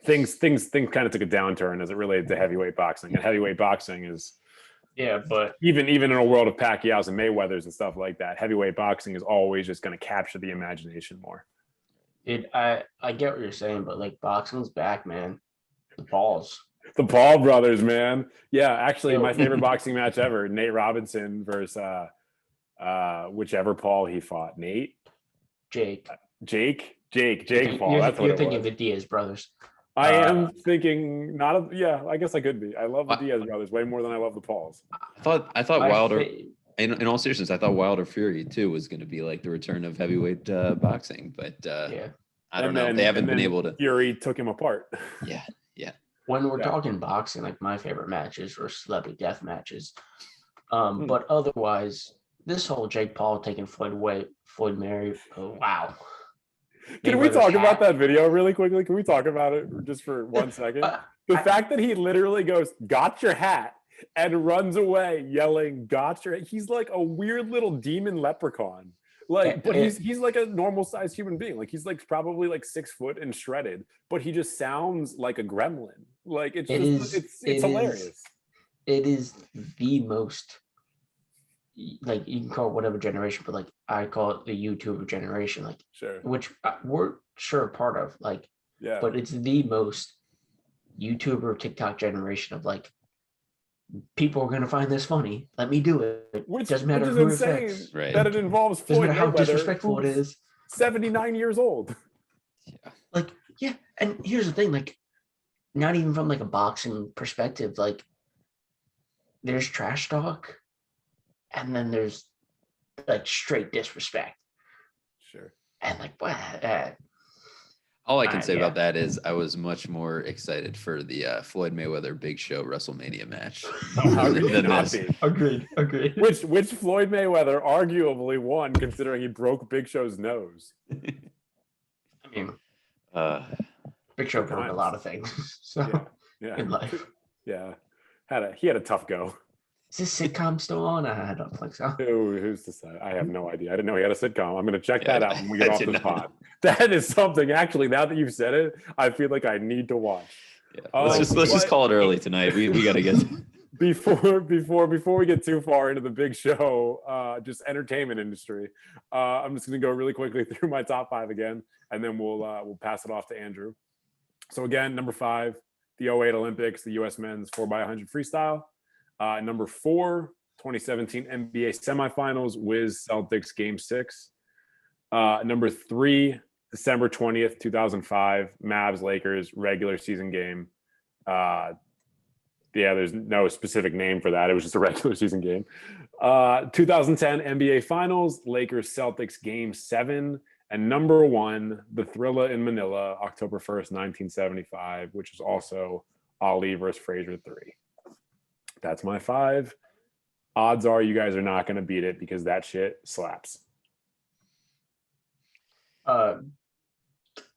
Speaker 2: things kind of took a downturn as it related to heavyweight boxing, and heavyweight boxing is,
Speaker 3: but
Speaker 2: even in a world of Pacquiao's and Mayweather's and stuff like that, heavyweight boxing is always just going to capture the imagination more.
Speaker 3: I get what you're saying, but like, boxing's back, man. The
Speaker 2: Paul brothers, man. Yeah, actually, my favorite boxing match ever: Nate Robinson versus whichever Paul he fought.
Speaker 3: Jake
Speaker 2: Paul. That's what
Speaker 3: you're thinking of the Diaz brothers.
Speaker 2: I am thinking I guess I could be. I love the Diaz brothers way more than I love the Pauls.
Speaker 1: I thought Wilder. In all seriousness, I thought Wilder Fury too was going to be like the return of heavyweight boxing, but I don't know. They haven't been able to.
Speaker 2: Fury took him apart.
Speaker 1: Yeah.
Speaker 3: When we're talking boxing, like, my favorite matches were celebrity death matches. But otherwise, this whole Jake Paul taking Floyd Mayweather. Oh, wow.
Speaker 2: Can we talk about that video really quickly? Can we talk about it just for 1 second? The fact that he literally goes, "Got your hat," and runs away yelling, "Got your hat." He's like a weird little demon leprechaun. Like, but he's like a normal sized human being. Like, he's like probably like 6 foot and shredded, but he just sounds like a gremlin. Like, it's hilarious.
Speaker 3: It is the most, like, you can call it whatever generation, but like, I call it the YouTuber generation, like,
Speaker 2: sure,
Speaker 3: which we're sure part of, like, but it's the most YouTuber TikTok generation of, like, people are going to find this funny. Let me do it.
Speaker 2: Which
Speaker 3: doesn't matter
Speaker 2: is
Speaker 3: who
Speaker 2: insane,
Speaker 3: it affects.
Speaker 1: Right.
Speaker 2: That it involves Floyd
Speaker 3: doesn't matter how
Speaker 2: Mayweather,
Speaker 3: disrespectful it is.
Speaker 2: 79 years old.
Speaker 3: Like, yeah. And here's the thing, like, not even from like a boxing perspective, like, there's trash talk and then there's like straight disrespect.
Speaker 2: Sure.
Speaker 3: And like,
Speaker 1: all I can say about that is I was much more excited for the Floyd Mayweather Big Show WrestleMania match.
Speaker 2: How could you not be?
Speaker 3: Agreed.
Speaker 2: Which Floyd Mayweather arguably won, considering he broke Big Show's nose.
Speaker 3: I mean, Big Show broke a lot of things. So in life.
Speaker 2: Yeah. He had a tough go.
Speaker 3: Is this sitcom still on? I don't think so.
Speaker 2: Who's to say? I have no idea. I didn't know he had a sitcom. I'm going to check that out when we get off the pod. That is something, actually, now that you've said it, I feel like I need to watch.
Speaker 1: Yeah. Let's just call it early tonight. We got to get
Speaker 2: before we get too far into the Big Show, just entertainment industry. I'm just going to go really quickly through my top 5 again, and then we'll pass it off to Andrew. So again, number 5, the 08 Olympics, the U.S. men's 4x100 freestyle. Number 4, 2017 NBA semifinals, Wiz Celtics Game 6. Number 3, December 20th, 2005, Mavs Lakers regular season game. There's no specific name for that. It was just a regular season game. 2010 NBA Finals, Lakers Celtics Game 7. And number 1, the Thrilla in Manila, October 1st, 1975, which is also Ali versus Frazier 3. That's my 5. Odds are you guys are not going to beat it because that shit slaps.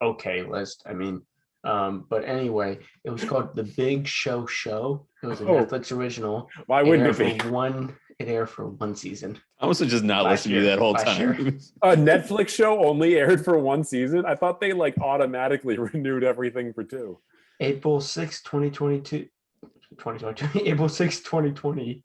Speaker 3: Okay list. I mean, but anyway, it was called The Big Show Show. It was a Netflix original.
Speaker 2: Why wouldn't it be?
Speaker 3: It aired for 1 season.
Speaker 1: I must have just not listened to you that whole time.
Speaker 2: A Netflix show only aired for 1 season? I thought they like automatically renewed everything for 2.
Speaker 3: April 6, 2022. 2022. April 6, 2020.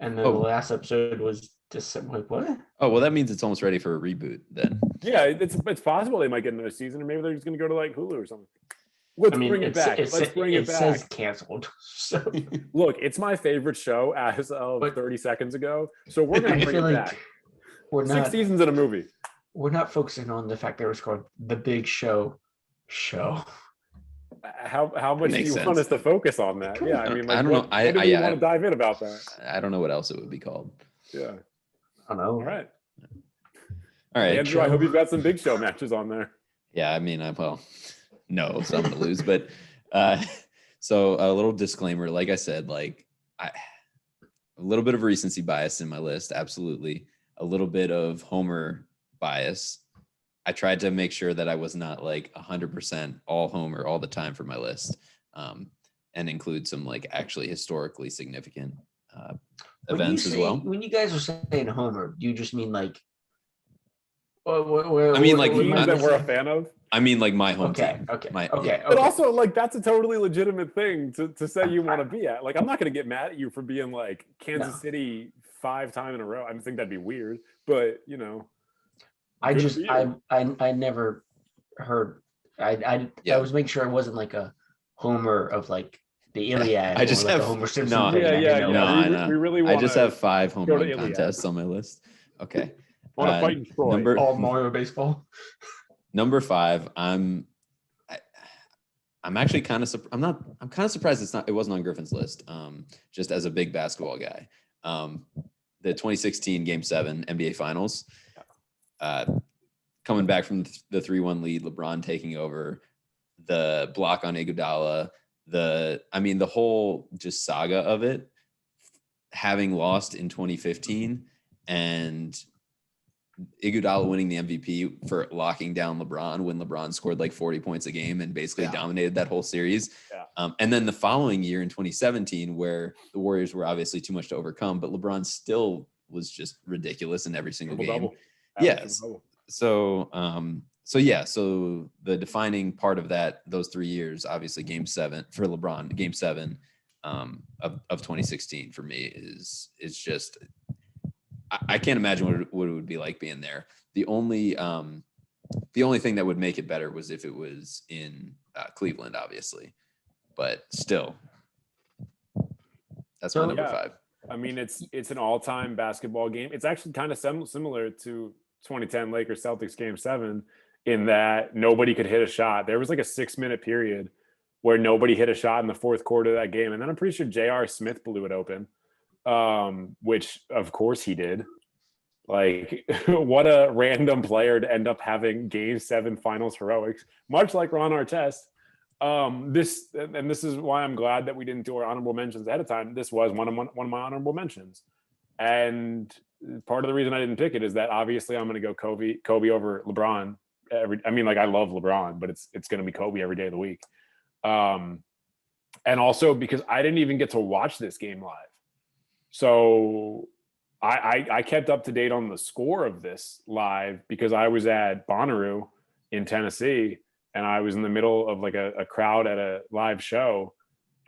Speaker 3: And then the last episode was December. Like, what?
Speaker 1: Oh, well, that means it's almost ready for a reboot then.
Speaker 2: Yeah, it's possible they might get another season, or maybe they're just going to go to like Hulu or something. Let's bring it back. Let's bring it back. It says
Speaker 3: canceled. So
Speaker 2: look, it's my favorite show as of 30 seconds ago. So we're going to bring it back.
Speaker 3: We're not
Speaker 2: 6 seasons in a movie.
Speaker 3: We're not focusing on the fact that it was called The Big Show Show.
Speaker 2: How much do you want us to focus on that? Yeah, I mean, like, I don't know. I want to dive in about that.
Speaker 1: I don't know what else it would be called.
Speaker 2: Yeah,
Speaker 3: I don't know.
Speaker 2: All right.
Speaker 1: Andrew,
Speaker 2: I hope you've got some Big Show matches on there.
Speaker 1: Yeah, I mean, no, so I'm gonna lose, but so a little disclaimer. Like I said, a little bit of recency bias in my list. Absolutely, a little bit of Homer bias. I tried to make sure that I was not like 100% all Homer all the time for my list, and include some like actually historically significant events as well.
Speaker 3: When you guys are saying Homer, do you just mean like?
Speaker 2: Teams that we're a fan of.
Speaker 1: I mean, like my home team.
Speaker 3: Okay.
Speaker 2: But also, like, that's a totally legitimate thing to say you want to be at. Like, I'm not going to get mad at you for being like Kansas City 5 times in a row. I think that'd be weird, but you know.
Speaker 3: I never heard. I was making sure I wasn't like a Homer of like the Iliad.
Speaker 1: I just have
Speaker 3: Homer Simpson.
Speaker 2: No. We really want.
Speaker 1: I just have 5 home run contests on my list. Okay.
Speaker 2: Want to fight in Troy?
Speaker 3: All Mario baseball.
Speaker 1: Number 5. I'm actually kind of. I'm kind of surprised it wasn't on Griffin's list. Just as a big basketball guy. The 2016 Game 7 NBA Finals. Coming back from the 3-1 lead, LeBron taking over, the block on Iguodala, the whole just saga of it, having lost in 2015 and Iguodala winning the MVP for locking down LeBron when LeBron scored like 40 points a game and basically dominated that whole series. Yeah. And then the following year in 2017, where the Warriors were obviously too much to overcome, but LeBron still was just ridiculous in every single game.
Speaker 2: Double.
Speaker 1: Yes. So the defining part of those 3 years, obviously Game 7 for LeBron, Game 7 of 2016 for me is just, I can't imagine what it would be like being there. The only thing that would make it better was if it was in Cleveland, obviously, but still, that's my number 5.
Speaker 2: I mean, it's an all-time basketball game. It's actually kind of similar to 2010 Lakers Celtics Game 7 in that nobody could hit a shot. There was like a 6-minute period where nobody hit a shot in the fourth quarter of that game. And then I'm pretty sure J.R. Smith blew it open. which of course he did. Like, what a random player to end up having Game 7 Finals heroics, much like Ron Artest. This is why I'm glad that we didn't do our honorable mentions ahead of time. This was one of my honorable mentions, and part of the reason I didn't pick it is that obviously I'm going to go Kobe over LeBron. I love LeBron, but it's going to be Kobe every day of the week. And also because I didn't even get to watch this game live, so I kept up to date on the score of this live because I was at Bonnaroo in Tennessee, and I was in the middle of like a crowd at a live show,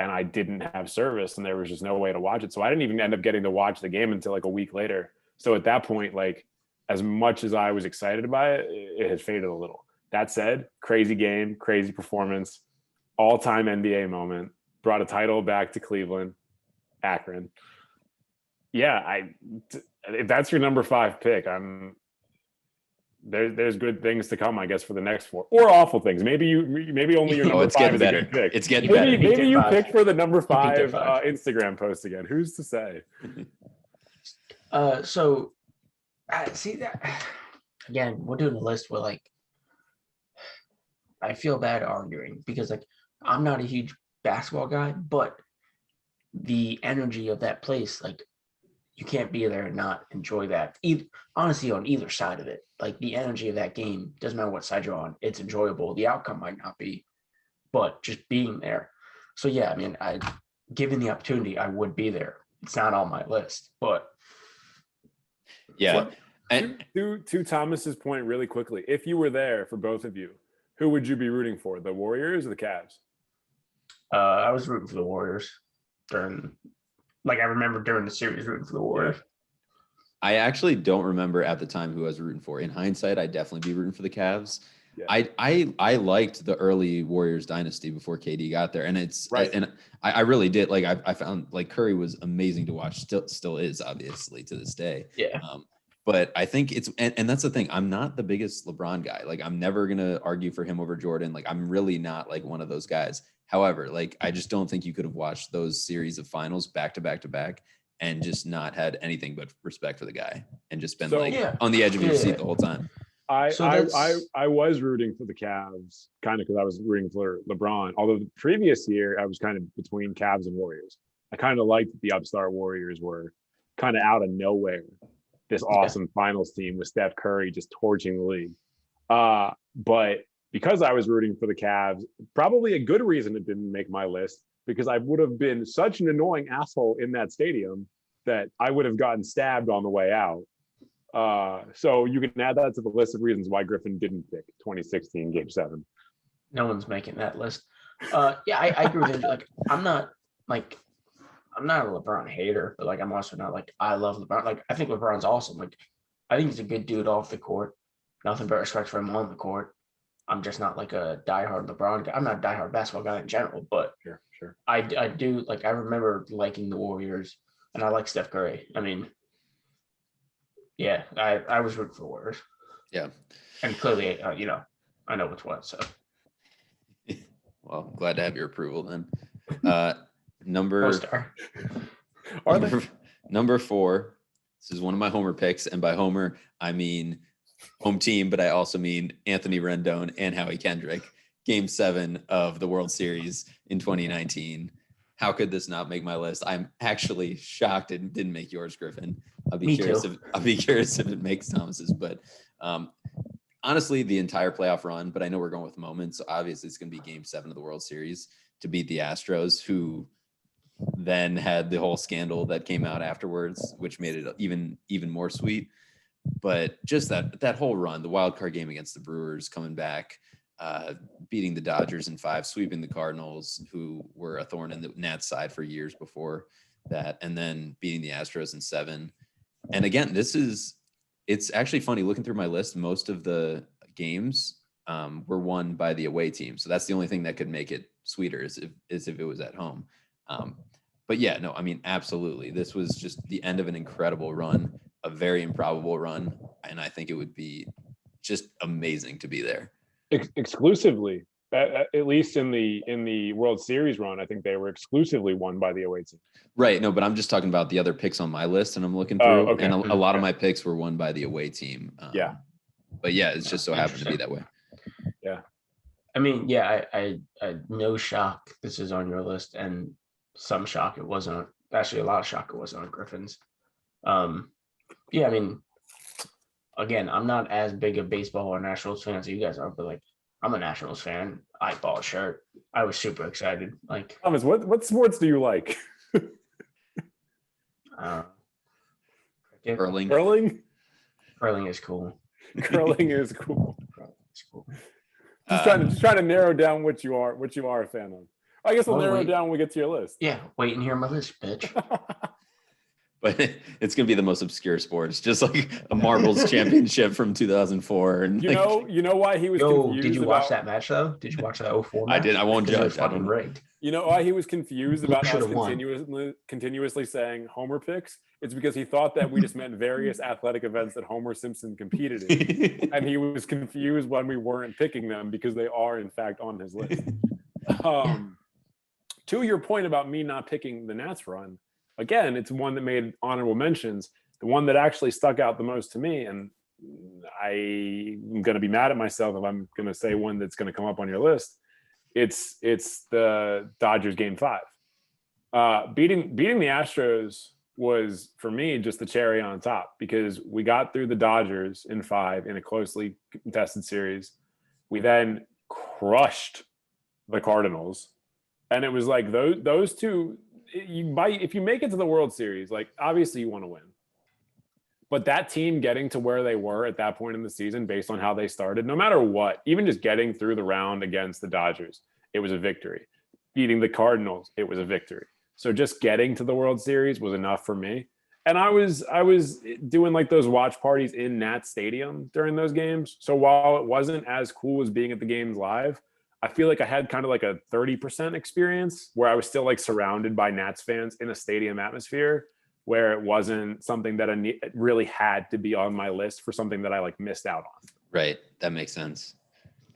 Speaker 2: and I didn't have service, and there was just no way to watch it. So I didn't even end up getting to watch the game until like a week later. So at that point, like, as much as I was excited by it, it had faded a little. That said, crazy game, crazy performance, all-time NBA moment, brought a title back to Cleveland, Akron. Yeah, if that's your number 5 pick, there's good things to come, I guess, for the next 4, or awful things. Maybe only your number 5 is
Speaker 1: better.
Speaker 2: A good pick.
Speaker 1: It's getting better.
Speaker 2: Maybe you pick for the number 5 Instagram post again. Who's to say?
Speaker 3: So see that again, we're doing a list where like I feel bad arguing because like I'm not a huge basketball guy, but the energy of that place, like, you can't be there and not enjoy that. Honestly, on either side of it, like the energy of that game, doesn't matter what side you're on, it's enjoyable. The outcome might not be, but just being there. So yeah, I mean, given the opportunity, I would be there. It's not on my list, but
Speaker 1: yeah.
Speaker 2: And to Thomas's point, really quickly, if you were there for both of you, who would you be rooting for, the Warriors or the Cavs?
Speaker 3: I was rooting for the Warriors I remember during the series rooting for the Warriors.
Speaker 1: I actually don't remember at the time who I was rooting for. In hindsight, I'd definitely be rooting for the Cavs. Yeah. I liked the early Warriors dynasty before KD got there, and it's right. And I really did. Like I found like Curry was amazing to watch. Still is, obviously, to this day.
Speaker 3: Yeah.
Speaker 1: But I think it's and that's the thing. I'm not the biggest LeBron guy. Like, I'm never gonna argue for him over Jordan. Like, I'm really not like one of those guys. However, like, I just don't think you could have watched those series of finals back to back to back and just not had anything but respect for the guy and just been on the edge of your seat the whole time.
Speaker 2: I was rooting for the Cavs kind of because I was rooting for LeBron. Although the previous year I was kind of between Cavs and Warriors. I kind of liked that the upstart Warriors were kind of out of nowhere. This awesome finals team with Steph Curry just torching the league. But because I was rooting for the Cavs, probably a good reason it didn't make my list, because I would have been such an annoying asshole in that stadium that I would have gotten stabbed on the way out. So you can add that to the list of reasons why Griffin didn't pick 2016 Game 7.
Speaker 3: No one's making that list. I agree with him. Like, I'm not a LeBron hater, but like I'm also not like I love LeBron. Like, I think LeBron's awesome. Like, I think he's a good dude off the court. Nothing but respect for him on the court. I'm just not like a diehard LeBron guy. I'm not a diehard basketball guy in general, but
Speaker 2: sure.
Speaker 3: I do like. I remember liking the Warriors, and I like Steph Curry. I mean, yeah, I was rooting for the Warriors.
Speaker 1: Yeah,
Speaker 3: and clearly, I know what's what. So,
Speaker 1: well, glad to have your approval then. Number 4. This is one of my homer picks, and by homer I mean home team, but I also mean Anthony Rendon and Howie Kendrick. Game 7 of the World Series in 2019. How could this not make my list? I'm actually shocked it didn't make yours, Griffin. I'll be curious if it makes Thomas's. But honestly, the entire playoff run. But I know we're going with moments. So obviously, it's going to be Game 7 of the World Series to beat the Astros, who then had the whole scandal that came out afterwards, which made it even more sweet. But just that whole run, the wild card game against the Brewers, coming back, beating the Dodgers in 5, sweeping the Cardinals, who were a thorn in the Nats side for years before that, and then beating the Astros in 7. And again, it's actually funny looking through my list. Most of the games were won by the away team, so that's the only thing that could make it sweeter is if it was at home. But yeah, no, I mean, absolutely, this was just the end of an incredible run. A very improbable run, and I think it would be just amazing to be there.
Speaker 2: Exclusively At least in the World Series run, I think they were exclusively won by the away team.
Speaker 1: Right. No, but I'm just talking about the other picks on my list, and I'm looking
Speaker 2: Oh,
Speaker 1: through,
Speaker 2: okay.
Speaker 1: and a lot of my picks were won by the away team.
Speaker 2: Yeah.
Speaker 1: But yeah, it's just so happened to be that way.
Speaker 2: Yeah.
Speaker 3: I mean, yeah, I no shock this is on your list, and some shock it wasn't. Actually, a lot of shock it wasn't on Griffin's. Yeah, I mean, again, I'm not as big a baseball or Nationals fan as you guys are, but like, I'm a Nationals fan. I bought a shirt. I was super excited. Like,
Speaker 2: Thomas, what sports do you like?
Speaker 1: Curling.
Speaker 2: Curling
Speaker 3: is cool.
Speaker 2: Curling is cool.
Speaker 3: Curling is cool.
Speaker 2: Just trying to narrow down what you are a fan of. I guess we'll narrow it down when we get to your list.
Speaker 3: Yeah, wait and hear my list, bitch.
Speaker 1: But it's gonna be the most obscure sports, just like a marbles championship from 2004. And
Speaker 2: you know why he was confused.
Speaker 3: Did you watch that match though? Did you watch that 04 match?
Speaker 1: I did. I won't judge. I don't
Speaker 3: rigged.
Speaker 2: You know why he was confused about us
Speaker 3: won.
Speaker 2: continuously saying Homer picks? It's because he thought that we just meant various athletic events that Homer Simpson competed in, and he was confused when we weren't picking them because they are in fact on his list. To your point about me not picking the Nats run, again, it's one that made honorable mentions. The one that actually stuck out the most to me, and I'm going to be mad at myself if I'm going to say one that's going to come up on your list. It's the Dodgers Game 5. Beating the Astros was, for me, just the cherry on top, because we got through the Dodgers in 5 in a closely contested series. We then crushed the Cardinals, and it was like those two. If you make it to the World Series, like, obviously you want to win, but that team getting to where they were at that point in the season, based on how they started, no matter what, even just getting through the round against the Dodgers, it was a victory. Beating the Cardinals, it was a victory. So just getting to the World Series was enough for me. And I was doing like those watch parties in Nat Stadium during those games. So while it wasn't as cool as being at the games live, I feel like I had kind of like a 30% experience where I was still like surrounded by Nats fans in a stadium atmosphere, where it wasn't something that it really had to be on my list for something that I like missed out on.
Speaker 1: Right. That makes sense.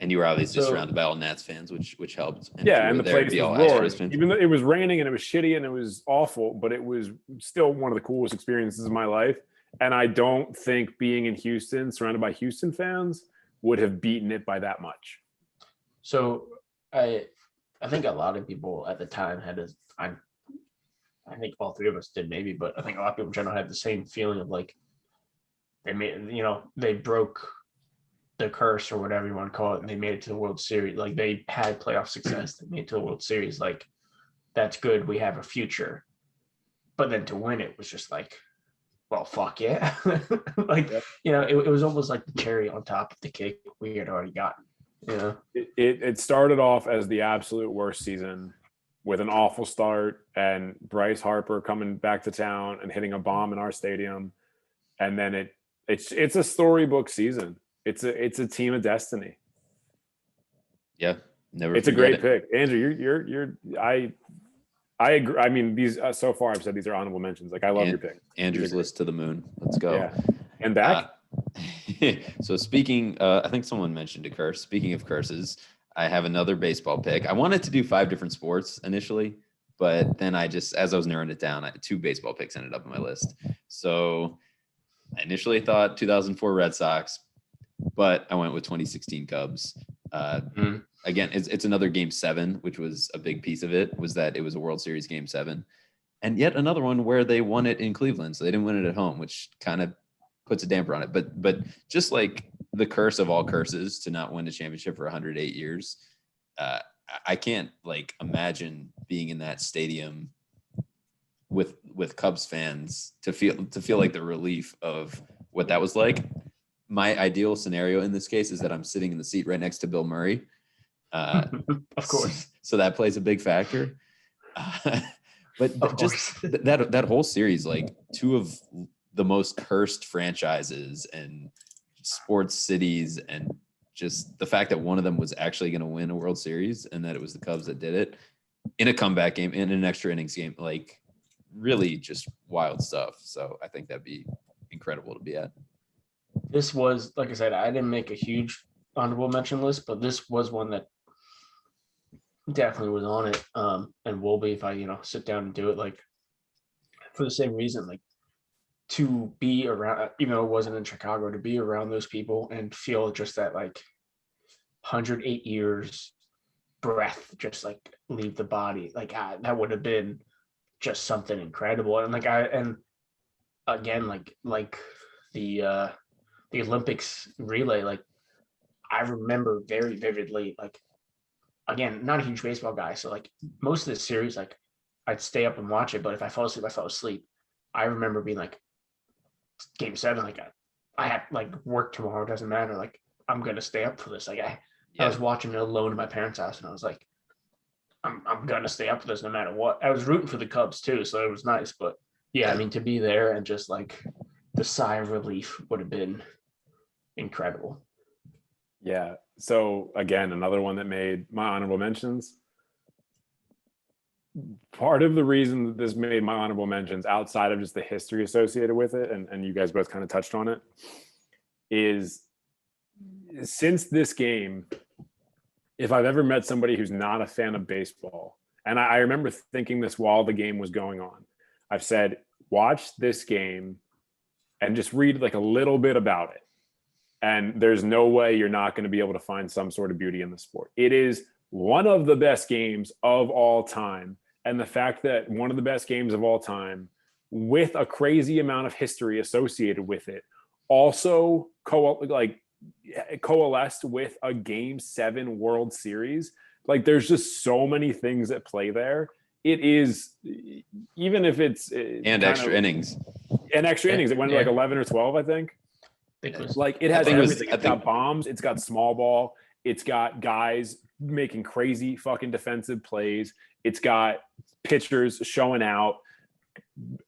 Speaker 1: And you were obviously surrounded by all Nats fans, which helped.
Speaker 2: And and the place was roaring. Even though it was raining and it was shitty and it was awful, but it was still one of the coolest experiences of my life. And I don't think being in Houston, surrounded by Houston fans, would have beaten it by that much.
Speaker 3: So I think a lot of people at the time had I think all three of us did maybe, but I think a lot of people in general had the same feeling of like they broke the curse or whatever you want to call it, and they made it to the World Series. Like, they had playoff success, they made it to the World Series. Like, that's good, we have a future. But then to win it was just like, well, fuck yeah. Like, it was almost like the cherry on top of the cake we had already gotten.
Speaker 2: It started off as the absolute worst season with an awful start, and Bryce Harper coming back to town and hitting a bomb in our stadium, and then it's a storybook season. It's a team of destiny.
Speaker 1: Yeah, never.
Speaker 2: It's a great pick, Andrew. I agree. I mean, these so far I've said these are honorable mentions. Like, I love your pick.
Speaker 1: Andrew's list to the moon. Let's go.
Speaker 2: Yeah. And back.
Speaker 1: So speaking, I think someone mentioned a curse. Speaking of curses, I have another baseball pick. I wanted to do 5 different sports initially, but then as I was narrowing it down, 2 baseball picks ended up on my list. So I initially thought 2004 Red Sox, but I went with 2016 Cubs. Again, it's another Game 7, which was a big piece of it, was that it was a World Series Game 7. And yet another one where they won it in Cleveland, so they didn't win it at home, which kind of puts a damper on it. But just like the curse of all curses to not win a championship for 108 years, I can't like imagine being in that stadium with Cubs fans to feel like the relief of what that was like. My ideal scenario in this case is that I'm sitting in the seat right next to Bill Murray.
Speaker 3: Of course.
Speaker 1: So that plays a big factor. But just that whole series, like 2 of the most cursed franchises and sports cities, and just the fact that one of them was actually going to win a World Series and that it was the Cubs that did it in a comeback game, in an extra innings game, like really just wild stuff. So I think that'd be incredible to be at.
Speaker 3: This was, like I said, I didn't make a huge honorable mention list, but this was one that definitely was on it, and will be if I sit down and do it. Like for the same reason, like to be around, even though it wasn't in Chicago, to be around those people and feel just that like 108 years breath just like leave the body, like that would have been just something incredible. And and again, like the Olympics relay, like I remember very vividly, like again, not a huge baseball guy, so like most of the series, like I'd stay up and watch it, but if I fell asleep, I fell asleep. I remember being like, game 7, like I had like work tomorrow, doesn't matter, like I'm gonna stay up for this. Like I was watching it alone in my parents' house, and I was like, I'm gonna stay up for this no matter what. I was rooting for the Cubs too, so it was nice. But yeah, I mean, to be there and just like the sigh of relief would have been incredible.
Speaker 2: Yeah. So again, another one that made my honorable mentions. Part of the reason that this made my honorable mentions, outside of just the history associated with it, and you guys both kind of touched on it, is since this game, if I've ever met somebody who's not a fan of baseball, and I remember thinking this while the game was going on, I've said, watch this game and just read like a little bit about it. And there's no way you're not going to be able to find some sort of beauty in the sport. It is one of the best games of all time. And the fact that one of the best games of all time, with a crazy amount of history associated with it, also coalesced with a Game 7 World Series. Like there's just so many things at play there. It is, even if it's
Speaker 1: and extra innings.
Speaker 2: And extra innings. It went like 11 or 12, I think. It has everything. It's got bombs. It's got small ball. It's got guys making crazy fucking defensive plays. It's got pitchers showing out,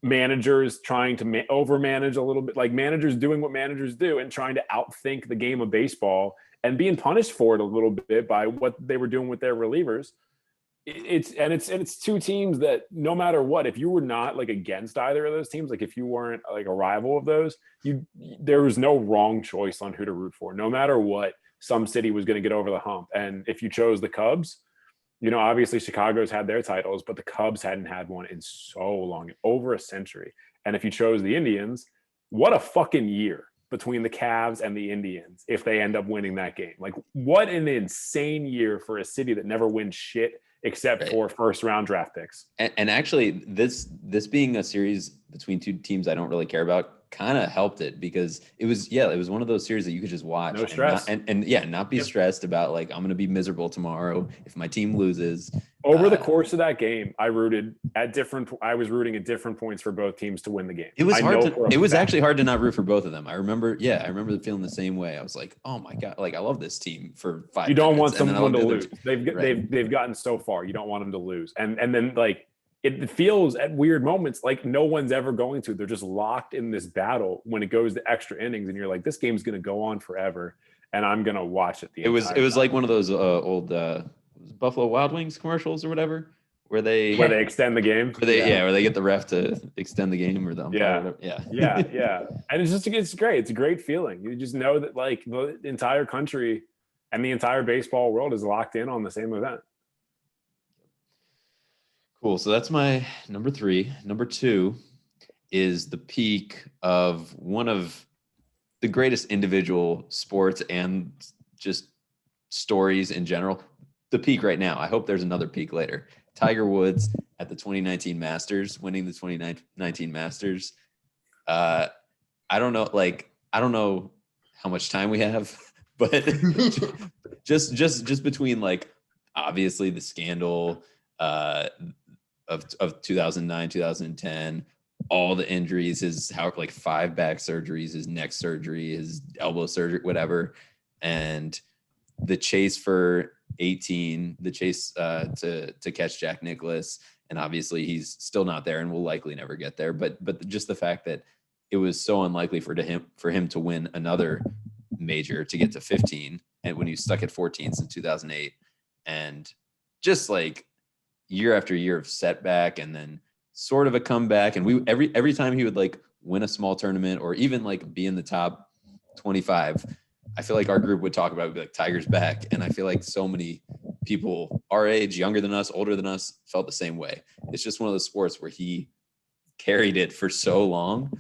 Speaker 2: managers trying to overmanage a little bit, like managers doing what managers do and trying to outthink the game of baseball and being punished for it a little bit by what they were doing with their relievers. It's two teams that no matter what, if you were not like against either of those teams, like if you weren't like a rival of those, there was no wrong choice on who to root for. No matter what, some city was going to get over the hump. And if you chose the Cubs, obviously Chicago's had their titles, but the Cubs hadn't had one in so long, over a century. And if you chose the Indians, what a fucking year between the Cavs and the Indians if they end up winning that game. Like what an insane year for a city that never wins shit except for first round draft picks.
Speaker 1: And actually this being a series between two teams I don't really care about kind of helped it, because it was one of those series that you could just watch,
Speaker 2: no stress,
Speaker 1: and not be stressed about like I'm gonna be miserable tomorrow if my team loses.
Speaker 2: Over the course of that game, I was rooting at different points for both teams to win the game.
Speaker 1: It was actually hard to not root for both of them. I remember feeling the same way. I was like, oh my God, like I love this team for 5 minutes.
Speaker 2: You don't want someone to lose. They've gotten so far. You don't want them to lose. And then like it feels at weird moments like no one's ever going to. They're just locked in this battle when it goes to extra innings, and you're like, this game's going to go on forever, and I'm going to watch it. It was
Speaker 1: like one of those old Buffalo Wild Wings commercials or whatever, where they
Speaker 2: extend the game.
Speaker 1: Where they get the ref to extend the game or the umpire.
Speaker 2: Yeah. And it's great. It's a great feeling. You just know that like the entire country and the entire baseball world is locked in on the same event.
Speaker 1: Cool. So that's my number 3. Number 2 is the peak of one of the greatest individual sports and just stories in general. The peak right now. I hope there's another peak later. Tiger Woods at the 2019 Masters, winning the 2019 Masters. I don't know how much time we have, but just between like obviously the scandal of 2009, 2010, all the injuries, his 5 back surgeries, his neck surgery, his elbow surgery, whatever, and the chase for 18, the chase to catch Jack Nicklaus, and obviously he's still not there and will likely never get there. But just the fact that it was so unlikely for him to win another major, to get to 15, and when he was stuck at 14 since 2008, and just like year after year of setback and then sort of a comeback, and every time he would like win a small tournament or even like be in the top 25, I feel like our group would talk about it, be like, Tiger's back. And I feel like so many people our age, younger than us, older than us, felt the same way. It's just one of those sports where he carried it for so long.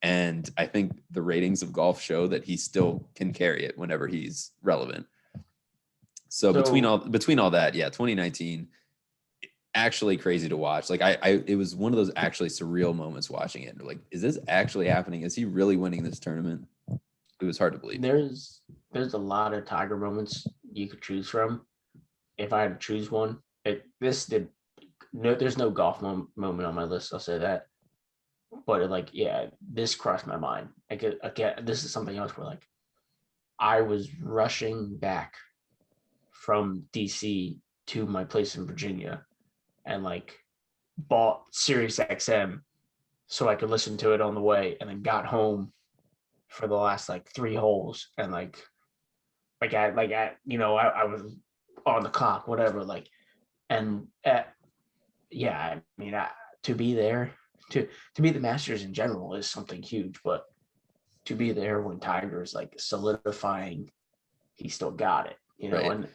Speaker 1: And I think the ratings of golf show that he still can carry it whenever he's relevant. So between all that, 2019, actually crazy to watch. Like it was one of those actually surreal moments watching it. Like, is this actually happening? Is he really winning this tournament? It was hard to believe.
Speaker 3: There's a lot of Tiger moments you could choose from. If I had to choose one, there's no golf moment on my list. I'll say that. But this crossed my mind. Again, this is something else where like I was rushing back from DC to my place in Virginia and like bought Sirius XM so I could listen to it on the way, and then got home for the last like 3 holes, and I was on the clock, whatever, like, and to be there, to be the Masters in general is something huge, but to be there when Tiger's like solidifying, he still got it, right.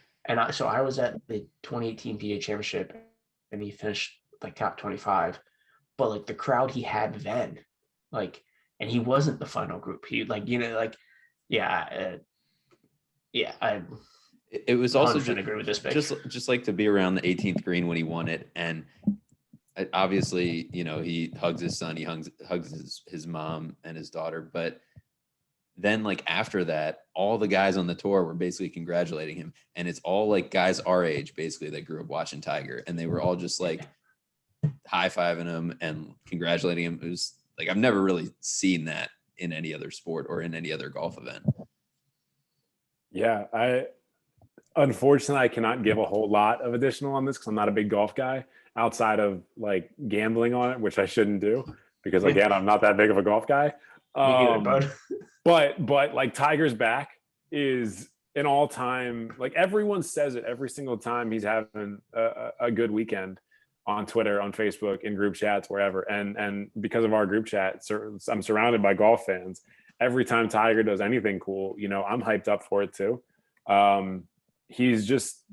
Speaker 3: So I was at the 2018 PGA Championship, and he finished like top 25, but like the crowd he had then, like, and he wasn't the final group. He
Speaker 1: it was also
Speaker 3: just agree with this pick.
Speaker 1: just like to be around the 18th green when he won it, and obviously, he hugs his son, he hugs his mom and his daughter, but then like after that, all the guys on the tour were basically congratulating him, and it's all like guys our age basically that grew up watching Tiger, and they were all just like high-fiving him and congratulating him. It was like, I've never really seen that in any other sport or in any other golf event.
Speaker 2: Yeah, unfortunately I cannot give a whole lot of additional on this because I'm not a big golf guy outside of like gambling on it, which I shouldn't do because again, I'm not that big of a golf guy.
Speaker 3: Me neither, bud.
Speaker 2: But like Tiger's back is an all-time, like everyone says it every single time he's having a good weekend on Twitter, on Facebook, in group chats, wherever. And because of our group chat, I'm surrounded by golf fans. Every time Tiger does anything cool, I'm hyped up for it too. He's just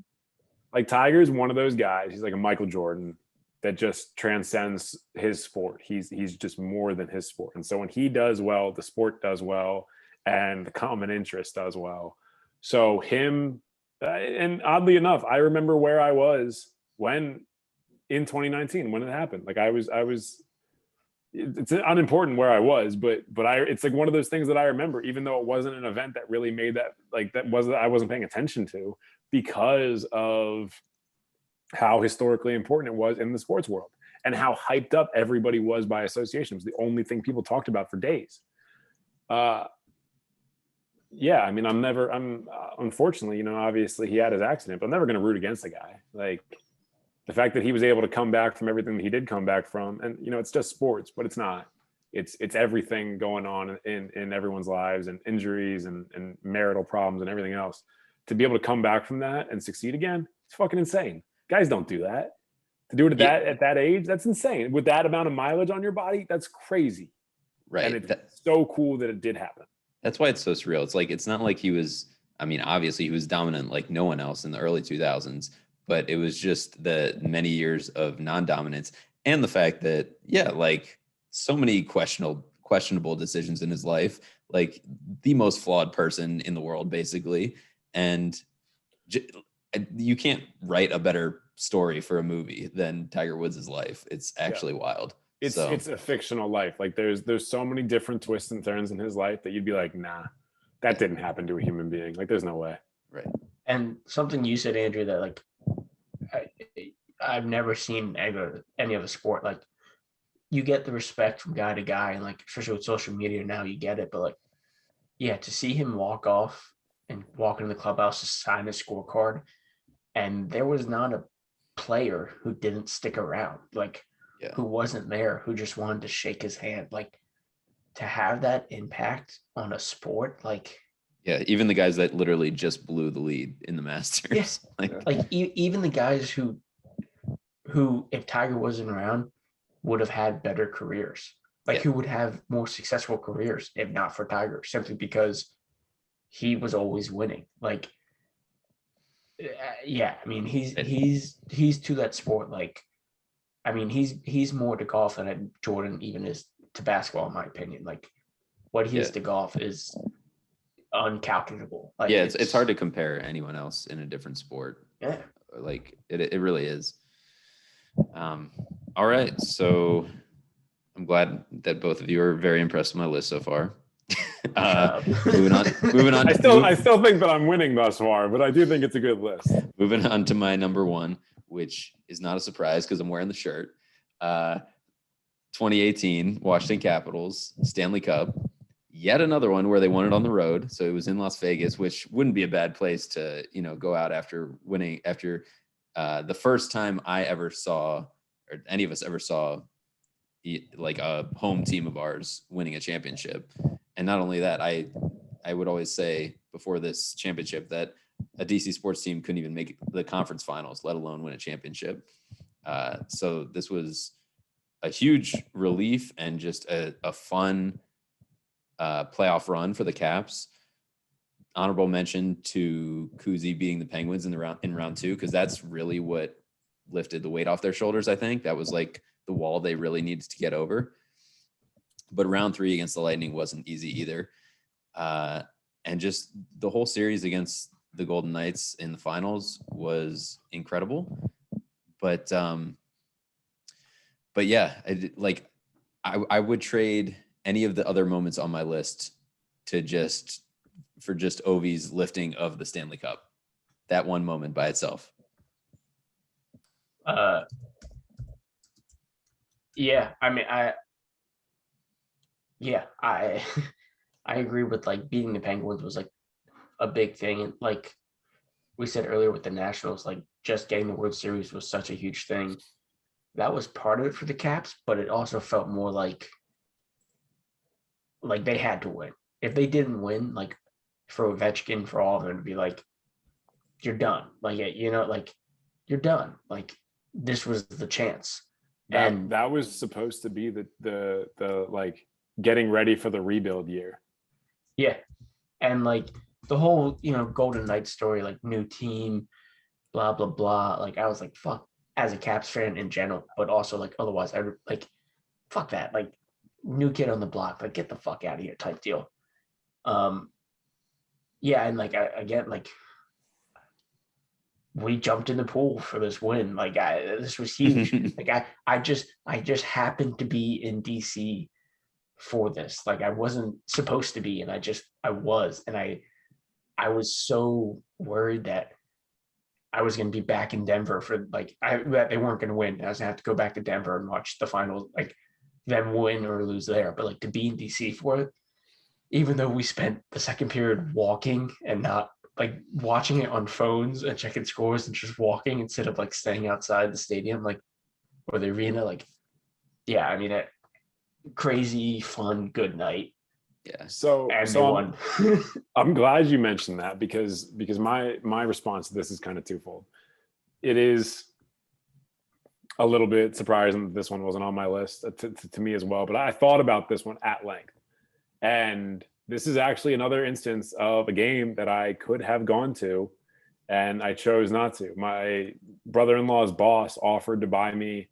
Speaker 2: like, Tiger's one of those guys. He's like a Michael Jordan that just transcends his sport. He's just more than his sport. And so when he does well, the sport does well, and the common interest does well. So him, and oddly enough, I remember where I was when in 2019, when it happened. Like I was, it's unimportant where I was, but it's like one of those things that I remember, even though it wasn't an event that really made that, like I wasn't paying attention to, because of how historically important it was in the sports world and how hyped up everybody was by association. It was the only thing people talked about for days. I mean, I'm unfortunately, obviously he had his accident, but I'm never going to root against the guy. Like the fact that he was able to come back from everything that he did come back from, and it's just sports, but it's not. It's everything going on in everyone's lives, and injuries and marital problems and everything else. To be able to come back from that and succeed again, it's fucking insane. Guys don't do that. To do it at that age, that's insane. With that amount of mileage on your body, that's crazy.
Speaker 1: Right.
Speaker 2: And it's so cool that it did happen.
Speaker 1: That's why it's so surreal. It's like, it's not like he was, I mean, obviously he was dominant like no one else in the early 2000s, but it was just the many years of non-dominance and the fact that, like so many questionable decisions in his life, like the most flawed person in the world, basically. And you can't write a better story for a movie than Tiger Woods' life. It's actually wild.
Speaker 2: It's a fictional life. Like there's so many different twists and turns in his life that you'd be like, nah, that didn't happen to a human being. Like there's no way.
Speaker 1: Right.
Speaker 3: And something you said, Andrew, that like I've never seen any other sport. Like you get the respect from guy to guy, and like especially with social media now, you get it. But like, to see him walk off and walk into the clubhouse to sign his scorecard, and there was not a player who didn't stick around, like who wasn't there, who just wanted to shake his hand. Like to have that impact on a sport, like
Speaker 1: even the guys that literally just blew the lead in the Masters.
Speaker 3: Yes. Even the guys who if Tiger wasn't around would have had better careers, who would have more successful careers if not for Tiger, simply because he was always winning. Like Yeah, I mean he's to that sport. Like, I mean he's more to golf than Jordan even is to basketball, in my opinion. Like, what he is to golf is uncalculable. Like,
Speaker 1: yeah, it's hard to compare anyone else in a different sport.
Speaker 3: Yeah,
Speaker 1: like it really is. All right, so I'm glad that both of you are very impressed with my list so far. Moving on.
Speaker 2: I still think that I'm winning thus far, but I do think it's a good list.
Speaker 1: Moving on to my number one, which is not a surprise because I'm wearing the shirt. 2018 Washington Capitals Stanley Cup. Yet another one where they won it on the road. So it was in Las Vegas, which wouldn't be a bad place to, go out after winning. After the first time I ever saw, or any of us ever saw, like a home team of ours winning a championship. And not only that, I would always say before this championship that a DC sports team couldn't even make the conference finals, let alone win a championship. So this was a huge relief and just a fun playoff run for the Caps. Honorable mention to Kuzi beating the Penguins in round two, because that's really what lifted the weight off their shoulders. I think that was like the wall they really needed to get over. But round three against the Lightning wasn't easy either. And just the whole series against the Golden Knights in the finals was incredible. But yeah, I would trade any of the other moments on my list for just Ovi's lifting of the Stanley Cup. That one moment by itself.
Speaker 3: Yeah, I mean, I agree with, like, beating the Penguins was like a big thing. And like we said earlier with the Nationals, like just getting the World Series was such a huge thing. That was part of it for the Caps, but it also felt more like they had to win. If they didn't win, like for Ovechkin, for all of them to be like, you're done. Like, like you're done. Like, this was the chance. And
Speaker 2: that was supposed to be the like getting ready for the rebuild year.
Speaker 3: Yeah. And like the whole, Golden Knights story, like new team, blah, blah, blah. Like, I was like, fuck, as a Caps fan in general, but also like otherwise, I like, fuck that. Like, new kid on the block, like, get the fuck out of here type deal. Yeah. And like, again, like, we jumped in the pool for this win. Like, this was huge. Like, I just happened to be in DC for this. Like, I wasn't supposed to be, and I was, and I was so worried that I was going to be back in Denver for that they weren't going to win. I was going to have to go back to Denver and watch the finals, like them win or lose there. But like to be in DC for it, even though we spent the second period walking and not like watching it on phones and checking scores and just walking instead of like staying outside the stadium, like, or the arena, like, yeah, I mean, crazy, fun, good night.
Speaker 2: Yeah. So I'm glad you mentioned that because my response to this is kind of twofold. It is a little bit surprising that this one wasn't on my list to me as well, but I thought about this one at length. And this is actually another instance of a game that I could have gone to and I chose not to. My brother-in-law's boss offered to buy me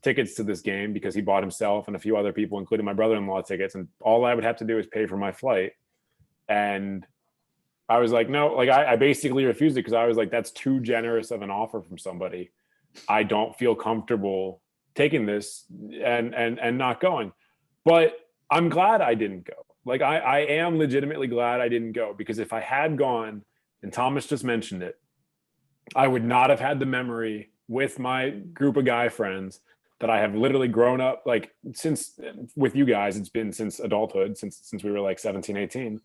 Speaker 2: tickets to this game because he bought himself and a few other people, including my brother-in-law, tickets, and all I would have to do is pay for my flight. And I was like, no, like I basically refused it because I was like, that's too generous of an offer from somebody. I don't feel comfortable taking this and not going. But I'm glad I didn't go. Like I am legitimately glad I didn't go, because if I had gone, and Thomas just mentioned it, I would not have had the memory with my group of guy friends that I have literally grown up, like, since with you guys, it's been since adulthood, since we were like 17, 18,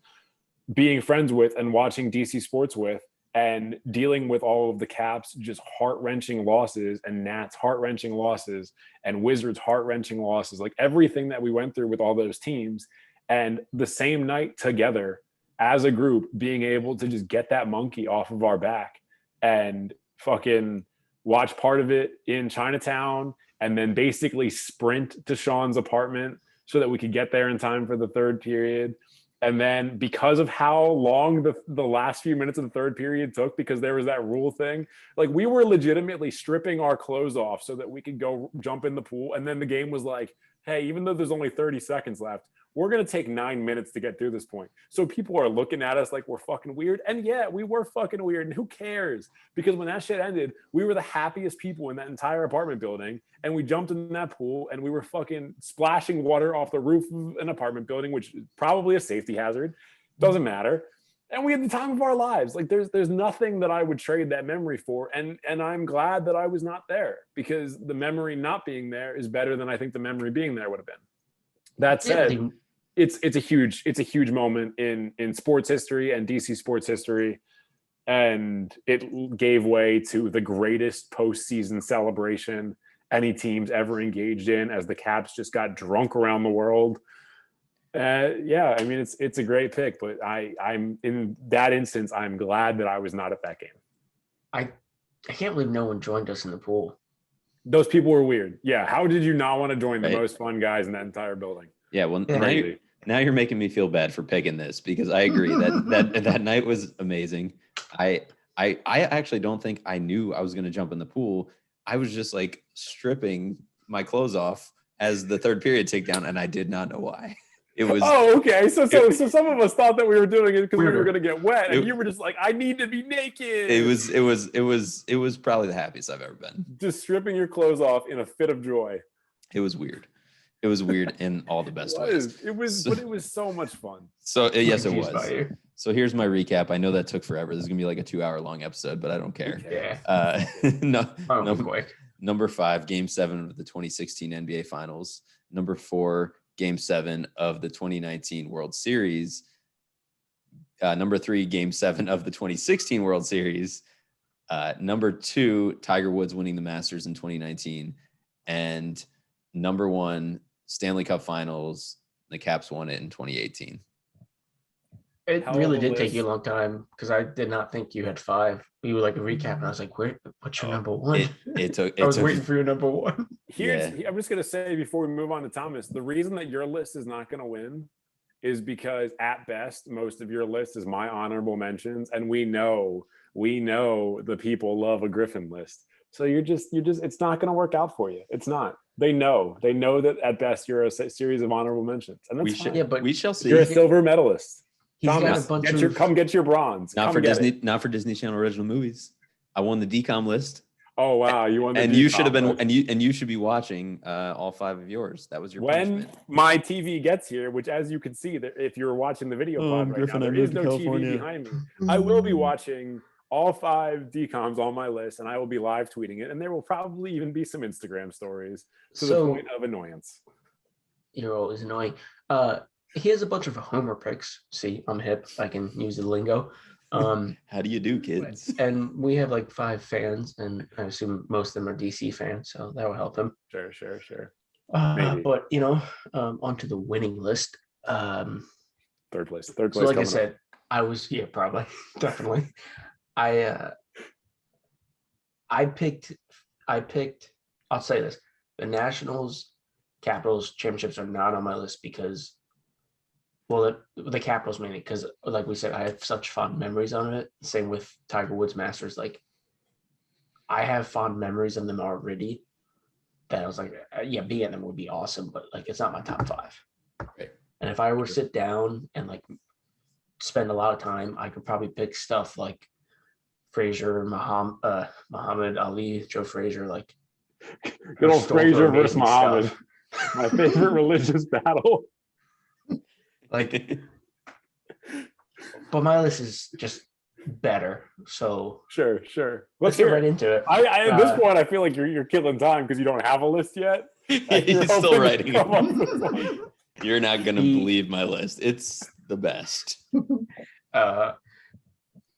Speaker 2: being friends with and watching DC sports with and dealing with all of the Caps just heart-wrenching losses and Nats heart-wrenching losses and Wizards heart-wrenching losses, like everything that we went through with all those teams. And the same night together as a group, being able to just get that monkey off of our back and fucking watch part of it in Chinatown and then basically sprint to Sean's apartment so that we could get there in time for the third period. And then because of how long the last few minutes of the third period took, because there was that rule thing, like we were legitimately stripping our clothes off so that we could go jump in the pool. And then the game was like, hey, even though there's only 30 seconds left, we're going to take 9 minutes to get through this point. So people are looking at us like we're fucking weird. And yeah, we were fucking weird. And who cares? Because when that shit ended, we were the happiest people in that entire apartment building. And we jumped in that pool and we were fucking splashing water off the roof of an apartment building, which is probably a safety hazard. Doesn't matter. And we had the time of our lives. Like there's nothing that I would trade that memory for. And I'm glad that I was not there, because the memory not being there is better than I think the memory being there would have been. That said, it's a huge moment in sports history and DC sports history. And it gave way to the greatest postseason celebration any team's ever engaged in, as the Caps just got drunk around the world. Yeah, I mean, it's a great pick, but I'm in that instance, I'm glad that I was not at that game.
Speaker 3: I can't believe no one joined us in the pool.
Speaker 2: Those people were weird. Yeah, how did you not want to join the most fun guys in that entire building?
Speaker 1: Yeah, well, now you're making me feel bad for picking this, because I agree that night was amazing. I actually don't think I knew I was going to jump in the pool. I was just like stripping my clothes off as the third period ticked down, and I did not know why. It was
Speaker 2: okay. So some of us thought that we were doing it because we were going to get wet, and you were just like, I need to be naked.
Speaker 1: It was probably the happiest I've ever been.
Speaker 2: Just stripping your clothes off in a fit of joy.
Speaker 1: It was weird. It was weird in all the best ways.
Speaker 2: But it was so much fun.
Speaker 1: So yes, it was. So here's my recap. I know that took forever. This is gonna be like a 2-hour-long episode, but I don't care.
Speaker 3: Yeah.
Speaker 1: Number 5, Game 7 of the 2016 NBA Finals. Number 4, Game 7 of the 2019 World Series. Number 3, Game 7 of the 2016 World Series. Number 2, Tiger Woods winning the Masters in 2019. And number 1, Stanley Cup Finals. The Caps won it in 2018.
Speaker 3: It really did take you a long time, because I did not think you had 5. You were like a recap, and I was like, what's your number 1? I was waiting for your number 1.
Speaker 2: I'm just going to say, before we move on to Thomas, the reason that your list is not going to win is because at best, most of your list is my honorable mentions. And we know the people love a Griffin list. So you're just, it's not going to work out for you. It's not. They know that at best you're a series of honorable mentions. And that's fine.
Speaker 3: Yeah, but
Speaker 1: we shall see.
Speaker 2: You're a silver medalist.
Speaker 3: Thomas,
Speaker 2: come get your bronze.
Speaker 1: Not for Disney Channel original movies. I won the DCOM list.
Speaker 2: Oh wow, you won the
Speaker 1: and
Speaker 2: DCOM
Speaker 1: you should have been
Speaker 2: list.
Speaker 1: and you should be watching all 5 of yours. That was your punishment.
Speaker 2: My TV gets here, which, as you can see, that if you're watching the video pod right now, there is no TV behind me. I will be watching all 5 DCOMs on my list, and I will be live tweeting it, and there will probably even be some Instagram stories to the point of annoyance.
Speaker 3: You're always annoying. He has a bunch of homer picks. See, I'm hip. I can use the lingo.
Speaker 1: How do you do, kids?
Speaker 3: And we have like 5 fans, and I assume most of them are DC fans, so that will help him.
Speaker 2: Sure.
Speaker 3: But onto the winning list.
Speaker 2: Third place.
Speaker 3: So like I said, I was probably definitely. I picked. I'll say this: the Nationals, Capitals championships are not on my list because. Well, the Capitals mainly because, like we said, I have such fond memories on it. Same with Tiger Woods Masters. Like, I have fond memories of them already. That I was like, being at them would be awesome, but like, it's not my top 5.
Speaker 1: Right.
Speaker 3: And if I were to sit down and like spend a lot of time, I could probably pick stuff like Frazier, Muhammad Ali, Joe Frazier, like
Speaker 2: good old Frazier versus Muhammad. My favorite religious battle.
Speaker 3: Like, but my list is just better. So
Speaker 2: sure.
Speaker 3: Let's get right into it.
Speaker 2: At this point, I feel like you're killing time because you don't have a list yet.
Speaker 1: He's still writing. You're not gonna believe my list. It's the best.
Speaker 3: The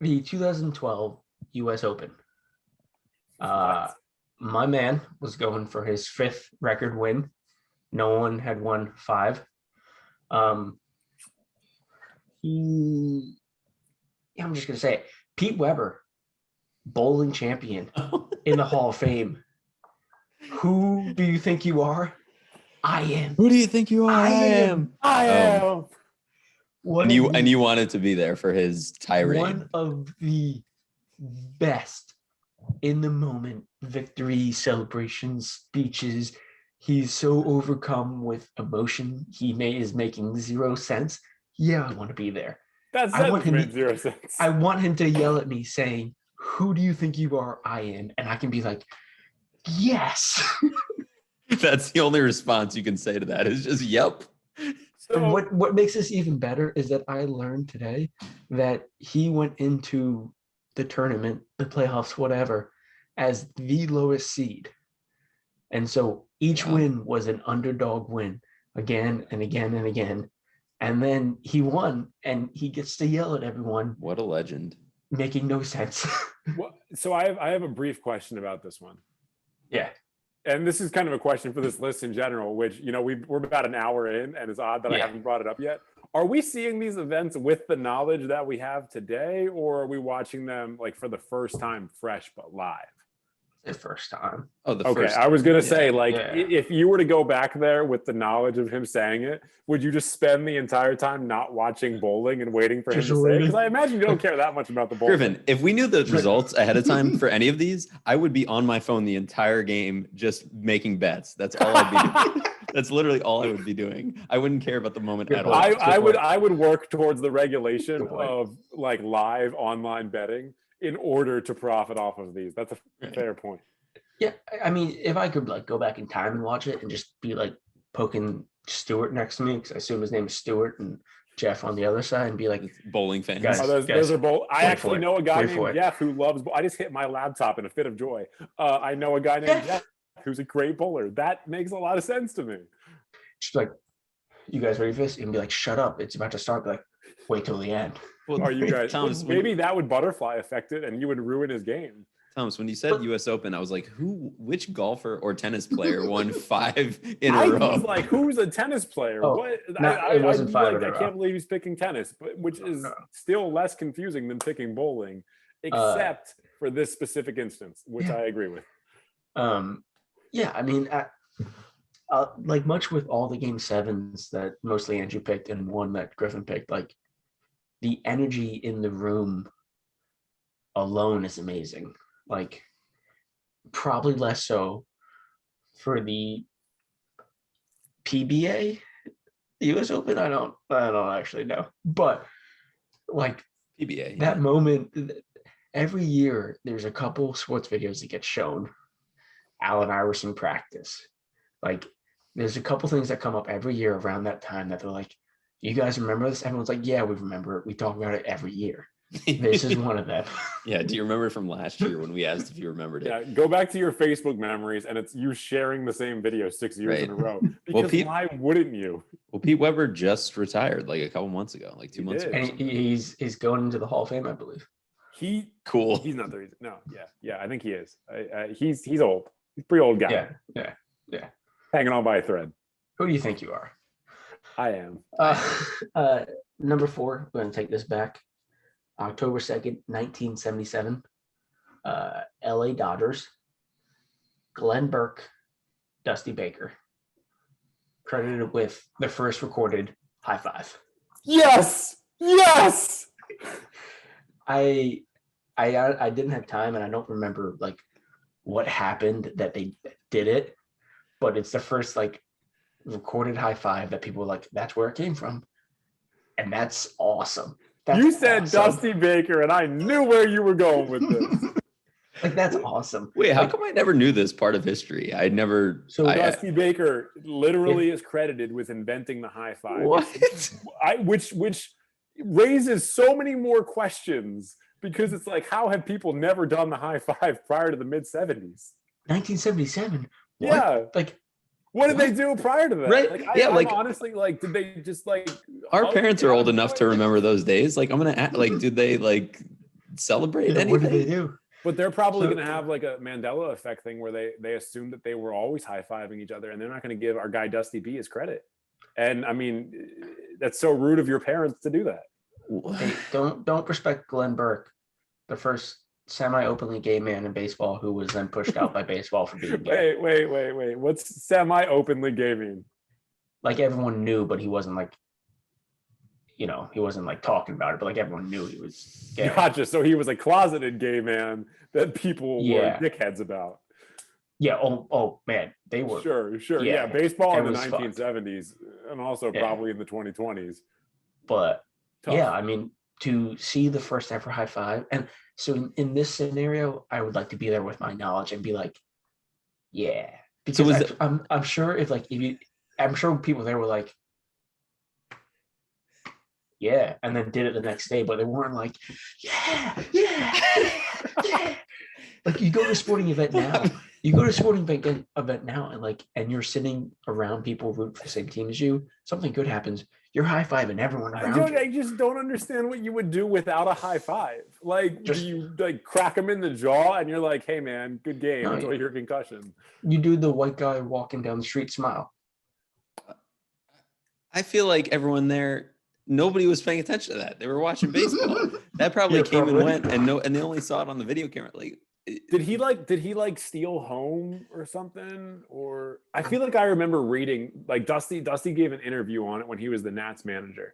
Speaker 3: 2012 U.S. Open. My man was going for his 5th record win. No one had won 5. I'm just gonna say it. Pete Weber, bowling champion in the Hall of Fame. Who do you think you are? I am.
Speaker 1: Who do you think you are? I am. And you wanted to be there for his tirade.
Speaker 3: One of the best in the moment victory celebrations, speeches. He's so overcome with emotion. He is making zero sense. Yeah, I want to be there.
Speaker 2: That sentence made zero sense.
Speaker 3: I want him to yell at me saying, "Who do you think you are? I am." And I can be like, yes.
Speaker 1: That's the only response you can say to that is just, yep.
Speaker 3: So, and what makes this even better is that I learned today that he went into the tournament, the playoffs, whatever, as the lowest seed. And so each win was an underdog win again and again and again. And then he won and he gets to yell at everyone.
Speaker 1: What a legend.
Speaker 3: Making no sense.
Speaker 2: So I have a brief question about this one.
Speaker 3: Yeah.
Speaker 2: And this is kind of a question for this list in general, which, you know, we're about an hour in, and it's odd that I haven't brought it up yet. Are we seeing these events with the knowledge that we have today, or are we watching them like for the first time fresh but live?
Speaker 3: The first time.
Speaker 2: Oh, first time. I was gonna say, if you were to go back there with the knowledge of him saying it, would you just spend the entire time not watching bowling and waiting for him to say it? Because I imagine you don't care that much about the bowling.
Speaker 1: Griffin, if we knew the results ahead of time for any of these, I would be on my phone the entire game just making bets. That's all I'd be doing. That's literally all I would be doing. I wouldn't care about the moment at all.
Speaker 2: I would work towards the regulation of like live online betting in order to profit off of these. That's a fair point.
Speaker 3: Yeah, I mean, if I could like go back in time and watch it and just be like poking Stuart next to me, because I assume his name is Stuart, and Jeff on the other side, and be like,
Speaker 1: bowling fans.
Speaker 2: Guys, those are bowl. I actually know a guy named Jeff who loves. I just hit my laptop in a fit of joy. I know a guy named Jeff who's a great bowler. That makes a lot of sense to me.
Speaker 3: Just like, you guys ready for this? And be like, shut up, it's about to start. Be like, wait till the end.
Speaker 2: Well, are you guys? Thomas, maybe that would butterfly affect it, and you would ruin his game.
Speaker 1: Thomas, when you said U.S. Open, I was like, which golfer or tennis player won 5 in a row?
Speaker 2: I was like, who's a tennis player?
Speaker 3: Oh,
Speaker 2: what?
Speaker 3: It wasn't 5 in a row.
Speaker 2: I can't believe he's picking tennis, but which is still less confusing than picking bowling, except for this specific instance, which I agree with.
Speaker 3: Yeah, I mean, like much with all the game 7s that mostly Andrew picked and one that Griffin picked, like the energy in the room alone is amazing. Like, probably less so for the PBA, US Open. I don't actually know, but like
Speaker 1: PBA,
Speaker 3: that moment, every year there's a couple sports videos that get shown. Allen Iverson practice, like there's a couple things that come up every year around that time that they're like, you guys remember this? Everyone's like, yeah, we remember it. We talk about it every year. This is one of them.
Speaker 1: Yeah. Do you remember from last year when we asked if you remembered it?
Speaker 2: Yeah. Go back to your Facebook memories, and it's you sharing the same video 6 years in a row. Because why wouldn't you?
Speaker 1: Well, Pete Weber just retired like a couple months ago, like 2 months ago.
Speaker 3: And he's going into the Hall of Fame, I believe.
Speaker 1: Cool.
Speaker 2: He's not the reason. No. Yeah. I think he is. He's old. He's a pretty old guy.
Speaker 3: Yeah.
Speaker 2: Hanging on by a thread.
Speaker 3: Who do you think you are?
Speaker 2: I am.
Speaker 3: Number 4, we're going to take this back. October 2nd, 1977. LA Dodgers. Glenn Burke, Dusty Baker. Credited with the first recorded high five.
Speaker 2: Yes!
Speaker 3: I didn't have time, and I don't remember like what happened that they did it, but it's the first like recorded high five that people were like, that's where it came from. And that's awesome.
Speaker 2: You said awesome. Dusty Baker, and I knew where you were going with this.
Speaker 3: Like, that's awesome.
Speaker 1: Wait, how come I never knew this part of history? I never.
Speaker 2: So Dusty Baker literally is credited with inventing the high five.
Speaker 1: What?
Speaker 2: Which raises so many more questions, because it's like, how have people never done the high five prior to the mid 70s?
Speaker 3: 1977.
Speaker 2: Yeah.
Speaker 3: Like,
Speaker 2: what did they do prior to that?
Speaker 1: Right.
Speaker 2: I'm honestly like, did they just like?
Speaker 1: Our parents are old enough to remember those days. Like, I'm gonna ask, like, did they like celebrate anything?
Speaker 3: What did they do?
Speaker 2: But they're probably going to have like a Mandela effect thing where they assume that they were always high-fiving each other, and they're not going to give our guy Dusty B his credit. And I mean, that's so rude of your parents to do that.
Speaker 3: Hey, don't respect Glenn Burke, the first semi-openly gay man in baseball who was then pushed out by baseball for being gay.
Speaker 2: Wait. What's semi-openly gay mean?
Speaker 3: Like, everyone knew, but he wasn't like, he wasn't like talking about it, but like everyone knew he was gay.
Speaker 2: Gotcha. So he was a closeted gay man that people were dickheads about.
Speaker 3: Yeah. Oh man, they were.
Speaker 2: Sure. Yeah, baseball in the 1970s and also probably in the 2020s.
Speaker 3: But tough. Yeah, I mean, to see the first ever high five, and so in this scenario, I would like to be there with my knowledge and be like, yeah, because I'm sure I'm sure people there were like, yeah, and then did it the next day, but they weren't like, yeah. Like you go to a sporting event now. You go to a sporting event now, and you're sitting around people root for the same team as you. Something good happens. You're high-fiving everyone around you.
Speaker 2: I just don't understand what you would do without a high five. Like, do you like crack them in the jaw and you're like, hey man, good game until your concussion?
Speaker 3: You do the white guy walking down the street smile.
Speaker 1: I feel like everyone there, nobody was paying attention to that. They were watching baseball. That probably came and went, and they only saw it on the video camera. Like,
Speaker 2: did he steal home or something? Or I feel like I remember reading like Dusty gave an interview on it when he was the Nats manager,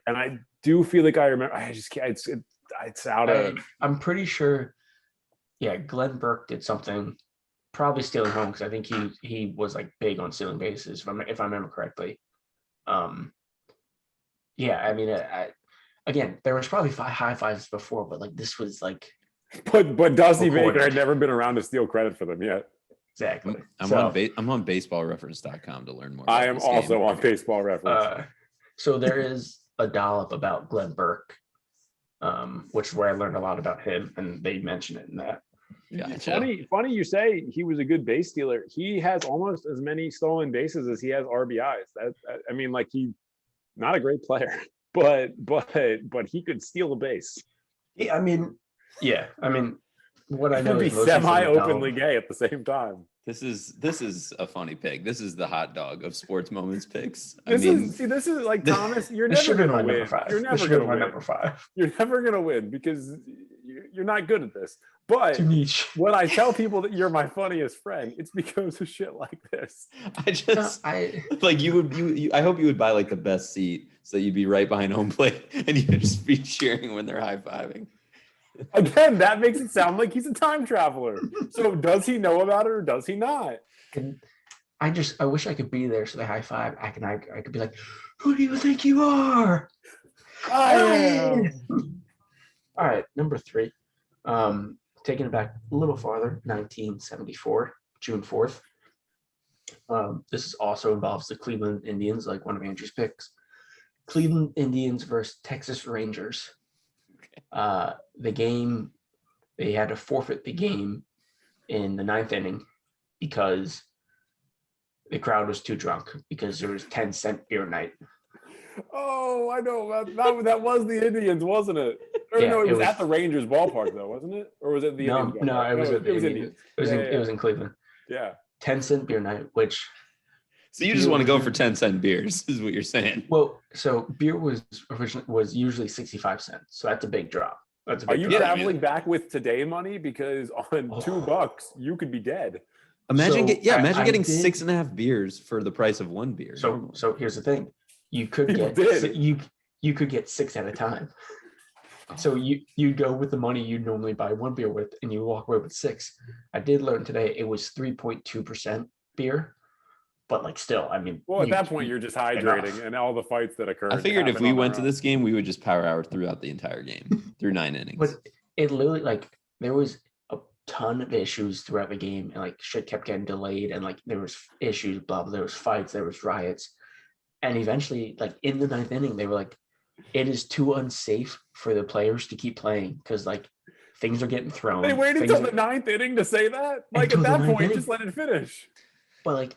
Speaker 2: and I do feel like I remember. I just can't. It's out of.
Speaker 3: I'm pretty sure. Yeah, Glenn Burke did something, probably stealing home, because I think he was like big on stealing bases if I remember correctly. Yeah, I mean, again, there was probably high fives before, but like this was like.
Speaker 2: But Dusty Baker had never been around to steal credit for them yet.
Speaker 3: Exactly.
Speaker 1: I'm on baseballreference.com to learn more.
Speaker 2: I am also on Baseball Reference.
Speaker 3: So there is a dollop about Glenn Burke, which is where I learned a lot about him, and they mention it in that.
Speaker 2: Gotcha. Funny you say he was a good base stealer. He has almost as many stolen bases as he has RBIs. I mean, like he, not a great player, but he could steal a base.
Speaker 3: Yeah, I mean, what I know
Speaker 2: is be semi-openly gay at the same time.
Speaker 1: This is a funny pick. This is the hot dog of sports moments picks.
Speaker 2: This is like Thomas. You're never gonna win. You're never gonna win. Number 5. You're never gonna win because you're not good at this. But when I tell people that you're my funniest friend, it's because of shit like this.
Speaker 1: Like you. I hope you would buy like the best seat so you'd be right behind home plate and you'd just be cheering when they're high fiving.
Speaker 2: Again, that makes it sound like he's a time traveler. So does he know about it or does he not?
Speaker 3: I wish I could be there so they high five. I could be like, who do you think you are?
Speaker 2: I am.
Speaker 3: All right, number 3. Taking it back a little farther, 1974, June 4th. This also involves the Cleveland Indians, like one of Andrew's picks. Cleveland Indians versus Texas Rangers. The game, they had to forfeit the game in the 9th inning because the crowd was too drunk because there was 10-cent beer night.
Speaker 2: Oh, I know. That was the Indians, wasn't it? Or no, it was at the Rangers ballpark though, wasn't it? Or was it the Indians?
Speaker 3: No, it was Indians. It was in Cleveland.
Speaker 2: Yeah.
Speaker 3: 10-cent beer night, which.
Speaker 1: So you just want to go for 10-cent beers, is what you're saying?
Speaker 3: Well, so beer was usually 65 cents, so that's a big drop.
Speaker 2: Are you traveling back with today money? Because on $2, you could be dead.
Speaker 1: Imagine getting 6.5 beers for the price of 1 beer.
Speaker 3: So here's the thing: you could get 6 at a time. So you go with the money you'd normally buy 1 beer with, and you walk away with 6. I did learn today it was 3.2% beer. But like still, I mean.
Speaker 2: Well, at that point, you're just hydrating and all the fights that occurred.
Speaker 1: I figured if we went to this game, we would just power hour throughout the entire game, through 9 innings.
Speaker 3: But it literally, like, there was a ton of issues throughout the game, and like shit kept getting delayed, and like there was issues, blah, blah, there was fights, there was riots. And eventually, like in the 9th inning, they were like, it is too unsafe for the players to keep playing because like things are getting thrown.
Speaker 2: They waited until the 9th inning to say that? Like at that point, just let it finish.
Speaker 3: But like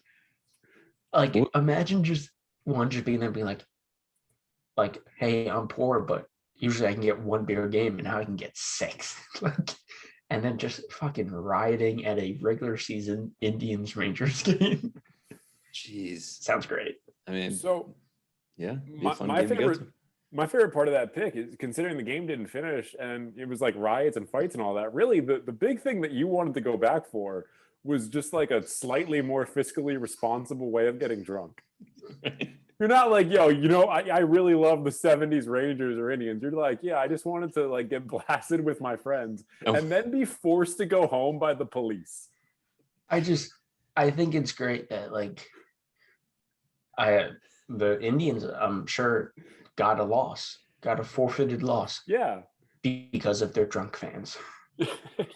Speaker 3: imagine just being there being like, hey, I'm poor, but usually I can get 1 beer a game and now I can get 6. And then just fucking rioting at a regular season Indians Rangers game.
Speaker 1: Jeez.
Speaker 3: Sounds great.
Speaker 1: I mean,
Speaker 2: so
Speaker 1: yeah.
Speaker 2: My favorite part of that pick is considering the game didn't finish and it was like riots and fights and all that. Really, the big thing that you wanted to go back for was just like a slightly more fiscally responsible way of getting drunk. You're not like, yo, I really love the 70s Rangers or Indians. You're like, yeah, I just wanted to like get blasted with my friends and then be forced to go home by the police.
Speaker 3: I think it's great that like the Indians, I'm sure, got a forfeited loss.
Speaker 2: Yeah.
Speaker 3: Because of their drunk fans.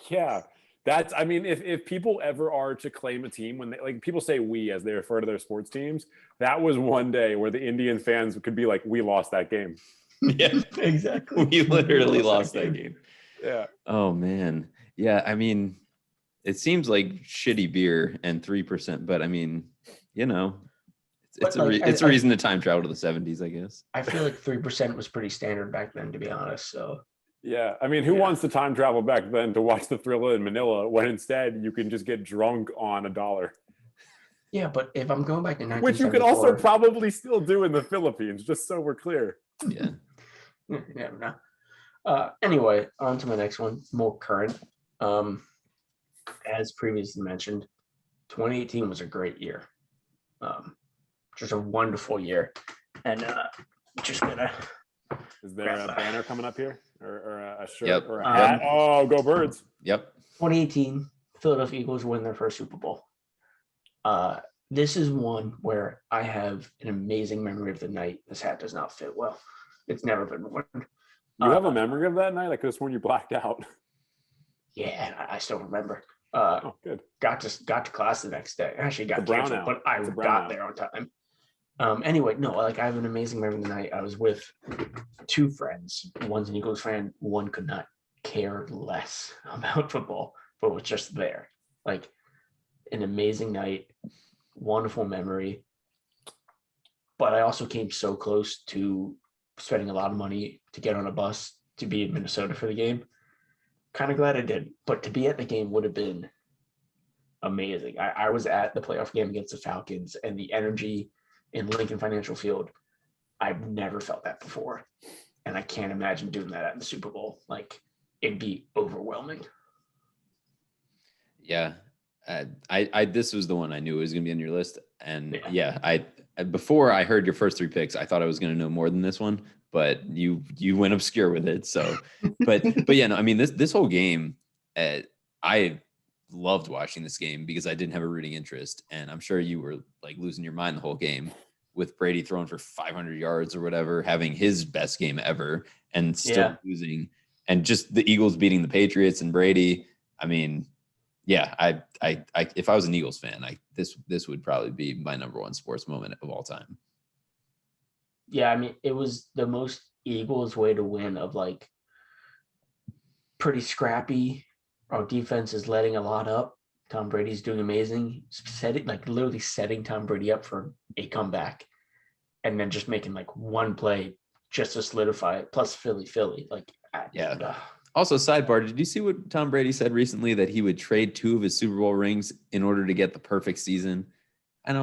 Speaker 2: Yeah. If people ever are to claim a team when they like people say we as they refer to their sports teams, that was one day where the Indian fans could be like, we lost that game.
Speaker 1: Yeah,
Speaker 3: exactly.
Speaker 1: We literally lost that game.
Speaker 2: Yeah.
Speaker 1: Oh man. Yeah. I mean, it seems like shitty beer and 3%, but I mean, it's a reason to time travel to the 70s, I guess.
Speaker 3: I feel like 3% was pretty standard back then, to be honest. So
Speaker 2: yeah, I mean, who wants to time travel back then to watch the Thriller in Manila when instead you can just get drunk on $1?
Speaker 3: Yeah, but if I'm going back to 1974,
Speaker 2: which you could also probably still do in the Philippines, just so we're clear.
Speaker 1: Yeah.
Speaker 3: Yeah. No. Anyway, on to my next one, more current. As previously mentioned, 2018 was a great year. Just a wonderful year, and just gonna.
Speaker 2: Is there a banner coming up here, or a shirt,
Speaker 1: Yep.
Speaker 2: or a hat? Oh, go Birds!
Speaker 1: Yep.
Speaker 3: 2018, Philadelphia Eagles win their first Super Bowl. This is one where I have an amazing memory of the night. This hat does not fit well. It's never been worn.
Speaker 2: You have a memory of that night? I could have sworn you blacked out.
Speaker 3: Yeah, I still remember.
Speaker 2: Good.
Speaker 3: Got to class the next day. Actually got canceled, but I got there on time. Anyway, no, like I have an amazing memory of the night. I was with two friends. One's an Eagles fan. One could not care less about football, but was just there. Like an amazing night, wonderful memory. But I also came so close to spending a lot of money to get on a bus to be in Minnesota for the game. Kind of glad I did, but to be at the game would have been amazing. I was at the playoff game against the Falcons, and the energy in Lincoln Financial Field, I've never felt that before, and I can't imagine doing that at the Super Bowl. Like it'd be overwhelming.
Speaker 1: Yeah, I this was the one I knew was going to be on your list, and I before I heard your first three picks, I thought I was going to know more than this one, but you went obscure with it. So, but yeah, no, I mean this whole game, I loved watching this game because I didn't have a rooting interest, and I'm sure you were like losing your mind the whole game with Brady throwing for 500 yards or whatever, having his best game ever, and still losing, and just the Eagles beating the Patriots and Brady. I mean, yeah, I if I was an Eagles fan, this would probably be my number one sports moment of all time.
Speaker 3: Yeah, I mean, it was the most Eagles way to win of like pretty scrappy. Our defense is letting a lot up. Tom Brady's doing amazing. Literally setting Tom Brady up for a comeback, and then just making like one play just to solidify it. Plus Philly.
Speaker 1: Also, sidebar, did you see what Tom Brady said recently, that he would trade 2 of his Super Bowl rings in order to get the perfect season? And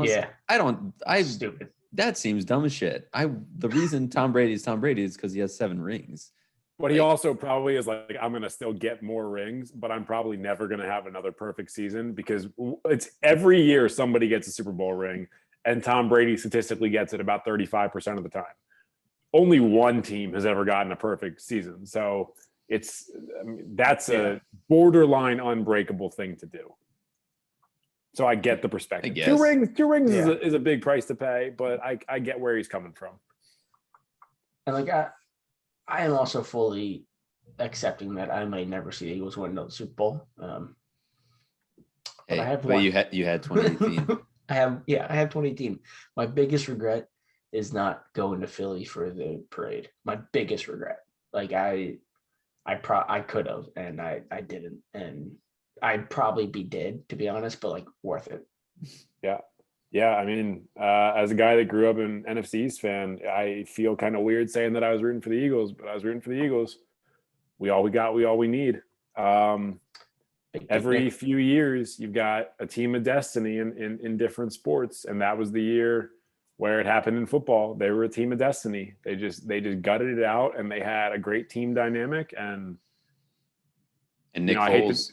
Speaker 3: stupid.
Speaker 1: That seems dumb as shit. The reason Tom Brady is because he has 7 rings.
Speaker 2: But he also probably is like, I'm going to still get more rings, but I'm probably never going to have another perfect season, because it's every year somebody gets a Super Bowl ring, and Tom Brady statistically gets it about 35% of the time. Only one team has ever gotten a perfect season. So that's a borderline unbreakable thing to do. So I get the perspective. 2 rings is a big price to pay, but I get where he's coming from.
Speaker 3: And like I am also fully accepting that I might never see the Eagles win another Super Bowl. But I have one.
Speaker 1: You had 2018.
Speaker 3: I have 2018. My biggest regret is not going to Philly for the parade. My biggest regret. Like I could have, and I didn't, and I'd probably be dead, to be honest, but like worth it.
Speaker 2: Yeah. I mean, as a guy that grew up an NFC East fan, I feel kind of weird saying that I was rooting for the Eagles, but I was rooting for the Eagles. We all we need. Every few years, you've got a team of destiny in different sports, and that was the year where it happened in football. They were a team of destiny. They just gutted it out, and they had a great team dynamic. And
Speaker 1: Nick Foles.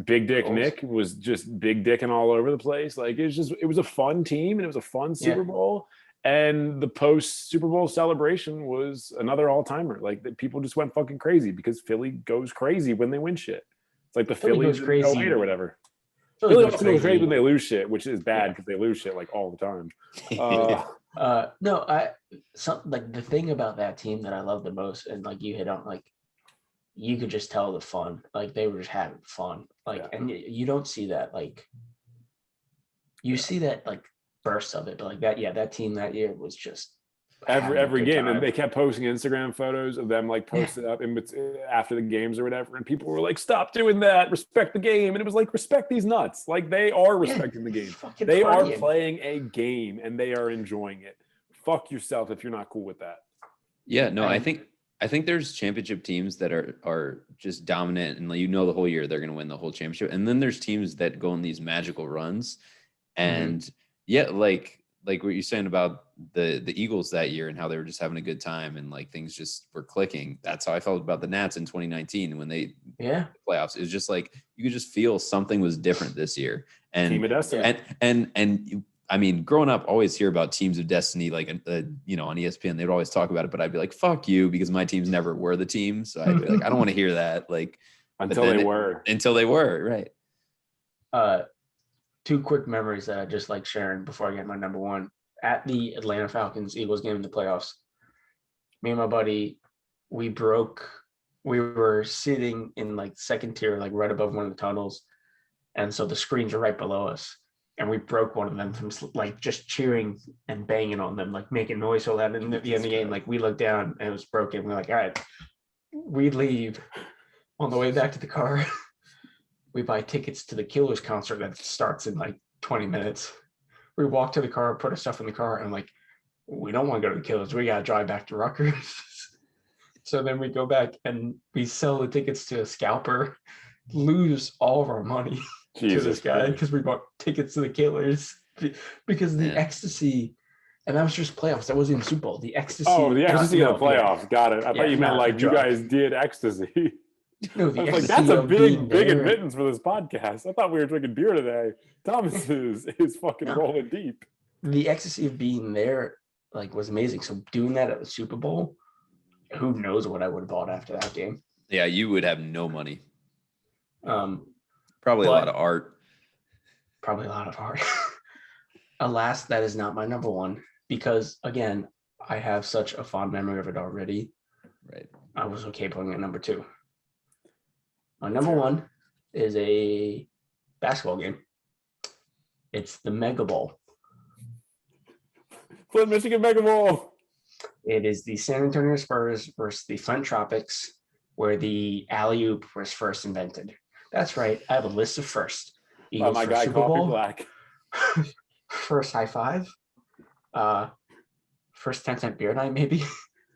Speaker 2: Big Dick Nick was just big dicking all over the place. Like it was a fun team, and it was a fun Super Bowl. And the post Super Bowl celebration was another all-timer. Like, people just went fucking crazy because Philly goes crazy when they win shit. It's like the Phillies in 08 or whatever. Philly also goes crazy when they lose shit, which is bad because they lose shit like all the time.
Speaker 3: The thing about that team that I love the most, and like you hit on, like you could just tell the fun, like they were just having fun, like, and you don't see that, like you see that like bursts of it, but like that team that year was just
Speaker 2: every game, and they kept posting Instagram photos of them like posted up after the games or whatever, and people were like, "Stop doing that! Respect the game!" And it was like, respect these nuts! Like, they are respecting the game. They are playing a game, and they are enjoying it. Fuck yourself if you're not cool with that.
Speaker 1: Yeah, no, I think there's championship teams that are just dominant, and the whole year they're going to win the whole championship, and then there's teams that go on these magical runs, and like what you're saying about the Eagles that year and how they were just having a good time and like things just were clicking. That's how I felt about the Nats in 2019 when they playoffs. It was just like you could just feel something was different this year. And
Speaker 2: Team of Destiny.
Speaker 1: And I mean, growing up, always hear about teams of destiny, like on ESPN, they would always talk about it, but I'd be like, "Fuck you," because my teams never were the team. So I'd be like, I don't want to hear that. Like
Speaker 2: until they were,
Speaker 3: right. Two quick memories that I just like sharing before I get my number one. At the Atlanta Falcons Eagles game in the playoffs, me and my buddy, we were sitting in like second tier, like right above one of the tunnels. And so the screens are right below us. And we broke one of them from like just cheering and banging on them, like making noise so loud. And at the end of the game, like we looked down and it was broken. We're like, all right, we leave. On the way back to the car, we buy tickets to the Killers concert that starts in like 20 minutes. We walk to the car, put our stuff in the car, and like, we don't want to go to the Killers. We got to drive back to Rutgers. So then we go back and we sell the tickets to a scalper, lose all of our money to this guy because we bought tickets to the Killers because the ecstasy, and that was just playoffs. That wasn't even Super Bowl. The ecstasy.
Speaker 2: Oh, the ecstasy of the playoffs. Yeah. Got it. I thought you meant like you guys did ecstasy.
Speaker 3: No, the
Speaker 2: like, that's a big admittance for this podcast. I thought we were drinking beer today. Thomas is fucking rolling deep.
Speaker 3: The ecstasy of being there, like, was amazing. So doing that at the Super Bowl, who knows what I would have bought after that game?
Speaker 1: Yeah, you would have no money.
Speaker 3: Probably
Speaker 1: a lot of art.
Speaker 3: Alas, that is not my number one because, again, I have such a fond memory of it already.
Speaker 1: Right.
Speaker 3: I was okay putting it number two. My number one is a basketball game. It's the Mega Bowl.
Speaker 2: Flint, Michigan Mega Bowl.
Speaker 3: It is the San Antonio Spurs versus the Flint Tropics, where the alley-oop was first invented. That's right. I have a list of first.
Speaker 2: Eagles my guy, Super Bowl. Black.
Speaker 3: First high five. First 10-cent beer night, maybe.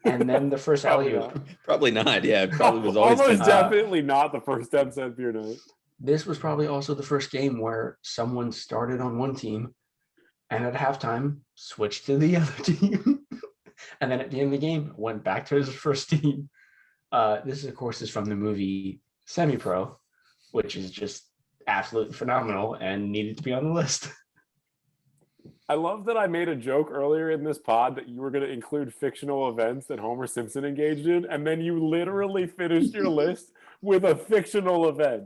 Speaker 3: And then the first alley-oop.
Speaker 1: Probably not. Yeah, it probably was always
Speaker 2: almost definitely not the first 10-cent beer night.
Speaker 3: This was probably also the first game where someone started on one team and at halftime switched to the other team. And then at the end of the game went back to his first team. This, of course, is from the movie Semi-Pro, which is just absolutely phenomenal and needed to be on the list.
Speaker 2: I love that I made a joke earlier in this pod that you were going to include fictional events that Homer Simpson engaged in, and then you literally finished your list with a fictional event.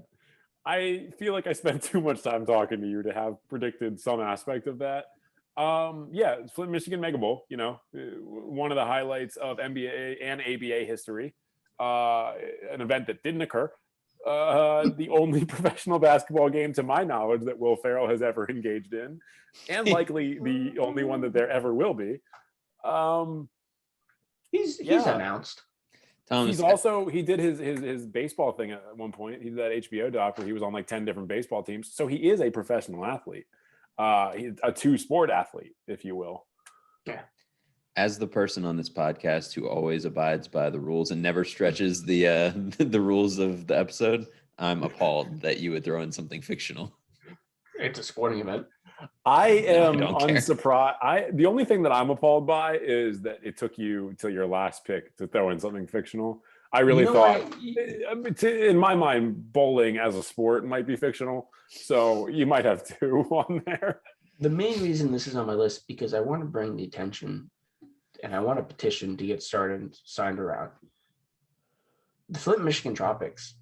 Speaker 2: I feel like I spent too much time talking to you to have predicted some aspect of that. Flint, Michigan Mega Bowl, one of the highlights of NBA and ABA history, an event that didn't occur. The only professional basketball game, to my knowledge, that Will Ferrell has ever engaged in, and likely the only one that there ever will be.
Speaker 3: He's announced.
Speaker 2: He did his baseball thing at one point. He did that HBO doc where he was on like 10 different baseball teams. So he is a professional athlete, he's a two-sport athlete, if you will.
Speaker 3: Yeah.
Speaker 1: As the person on this podcast who always abides by the rules and never stretches the rules of the episode, I'm appalled that you would throw in something fictional.
Speaker 3: It's a sporting event.
Speaker 2: I am unsurprised. The only thing that I'm appalled by is that it took you till your last pick to throw in something fictional. I really thought, in my mind, bowling as a sport might be fictional. So you might have two on there.
Speaker 3: The main reason this is on my list because I want to bring the attention and I want a petition to get started and signed around. The Flint, Michigan Tropics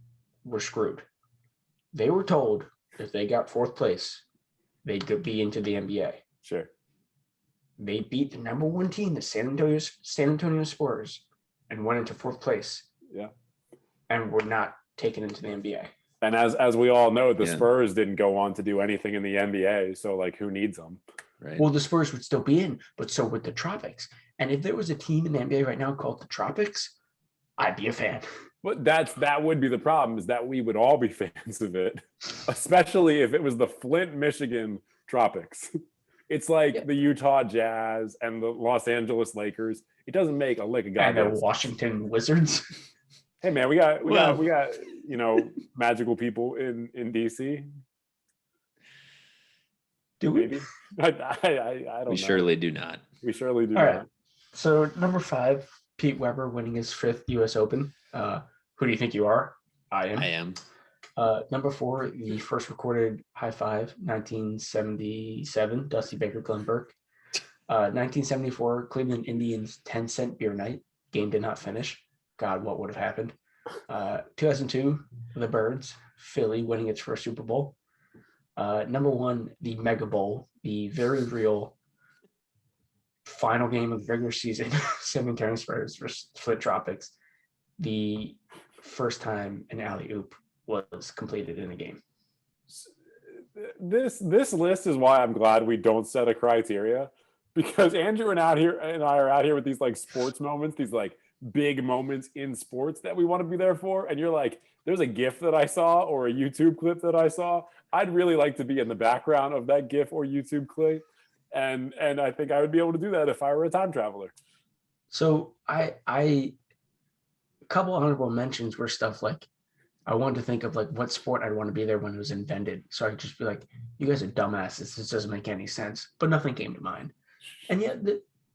Speaker 3: were screwed. They were told if they got fourth place, they could be into the NBA.
Speaker 2: Sure.
Speaker 3: They beat the number one team, the San Antonio Spurs, and went into fourth place.
Speaker 2: Yeah.
Speaker 3: And were not taken into the NBA.
Speaker 2: And as we all know, the Spurs didn't go on to do anything in the NBA. So, like, who needs them?
Speaker 1: Right.
Speaker 3: Well, the Spurs would still be in, but so would the Tropics. And if there was a team in the NBA right now called the Tropics, I'd be a fan.
Speaker 2: But that would be the problem, is that we would all be fans of it, especially if it was the Flint, Michigan Tropics. It's like the Utah Jazz and the Los Angeles Lakers. It doesn't make a lick of goddamn
Speaker 3: and the Washington Wizards.
Speaker 2: Hey man, we got magical people in DC.
Speaker 3: Do we?
Speaker 2: Maybe. I don't know.
Speaker 1: We surely do not.
Speaker 2: We surely do
Speaker 3: All
Speaker 2: not.
Speaker 3: right. So number 5, Pete Weber winning his 5th U.S. Open. Who do you think you are? I am. Number 4, the first recorded high five, 1977, Dusty Baker Glenn Burke. 1974, Cleveland Indians 10-cent beer night. Game did not finish. God, what would have happened? 2002, the Birds, Philly winning its first Super Bowl. Number 1, the Mega Bowl, the very real final game of the regular season, San Antonio Spurs versus Flint Tropics. The first time an alley-oop was completed in a game.
Speaker 2: This list is why I'm glad we don't set a criteria, because Andrew and I are out here with these like sports moments, these like big moments in sports that we want to be there for. And you're like, there's a GIF that I saw or a YouTube clip that I saw. I'd really like to be in the background of that GIF or YouTube clip. And I think I would be able to do that if I were a time traveler.
Speaker 3: So I a couple honorable mentions were stuff like, I wanted to think of like what sport I'd want to be there when it was invented. So I could just be like, you guys are dumbasses. This doesn't make any sense. But nothing came to mind. And yet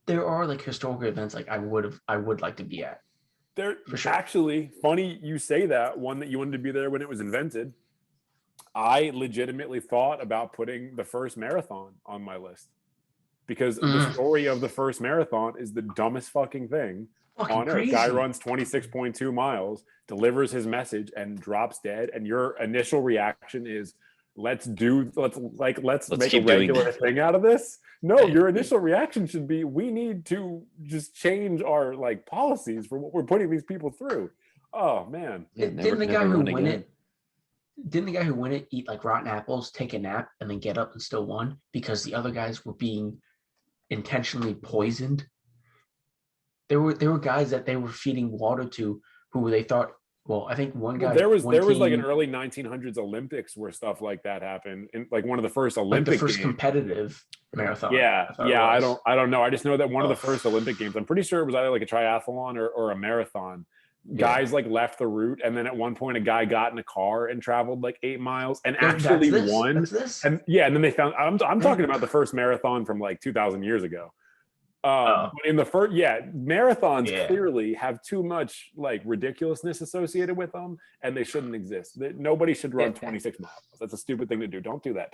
Speaker 3: there are like historical events like I would like to be at.
Speaker 2: There,
Speaker 3: for sure.
Speaker 2: Actually, funny you say that. One that you wanted to be there when it was invented. I legitimately thought about putting the first marathon on my list, because the story of the first marathon is the dumbest fucking thing on earth. Guy runs 26.2 miles, delivers his message, and drops dead. And your initial reaction is, let's make a regular thing out of this. No, your initial reaction should be, we need to just change our like policies for what we're putting these people through. Oh man.
Speaker 3: Didn't the guy who won it eat like rotten apples, take a nap, and then get up and still won because the other guys were being intentionally poisoned? There were guys that they were feeding water to who they thought, well, I think one guy.
Speaker 2: There was like an early 1900s Olympics where stuff like that happened, in like one of the first Olympic
Speaker 3: like the first
Speaker 2: games.
Speaker 3: competitive marathon.
Speaker 2: Yeah. I don't know. I just know that one of the first Olympic games, I'm pretty sure it was either like a triathlon or a marathon. Guys like left the route, and then at one point a guy got in a car and traveled like 8 miles and actually won. And then they found. I'm talking about the first marathon from like 2,000 years ago. In the first, marathons clearly have too much like ridiculousness associated with them, and they shouldn't exist. Nobody should run 26 miles. That's a stupid thing to do. Don't do that.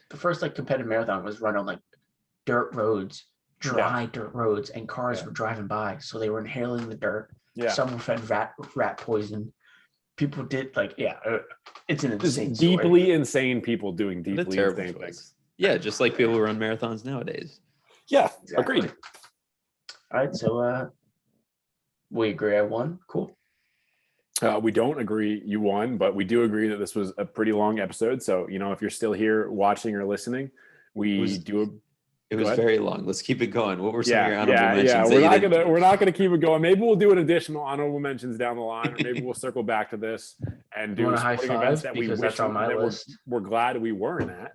Speaker 3: The first like competitive marathon was run on like dirt roads, dry dirt roads, and cars were driving by, so they were inhaling the dirt. Some were fed rat poison. People did like it's an insane
Speaker 2: deeply insane people doing deeply insane things.
Speaker 1: Yeah, just like people who run marathons nowadays.
Speaker 2: Yeah, exactly. Agreed.
Speaker 3: All right, so we agree I won. Cool.
Speaker 2: We don't agree you won, but we do agree that this was a pretty long episode. So, if you're still here watching or listening, it was
Speaker 1: very long. Let's keep it going. What were some of your honorable mentions?
Speaker 2: Yeah, we're not gonna keep it going. Maybe we'll do an additional honorable mentions down the line, or maybe we'll circle back to this and do sporting events that we wish we're glad we weren't at.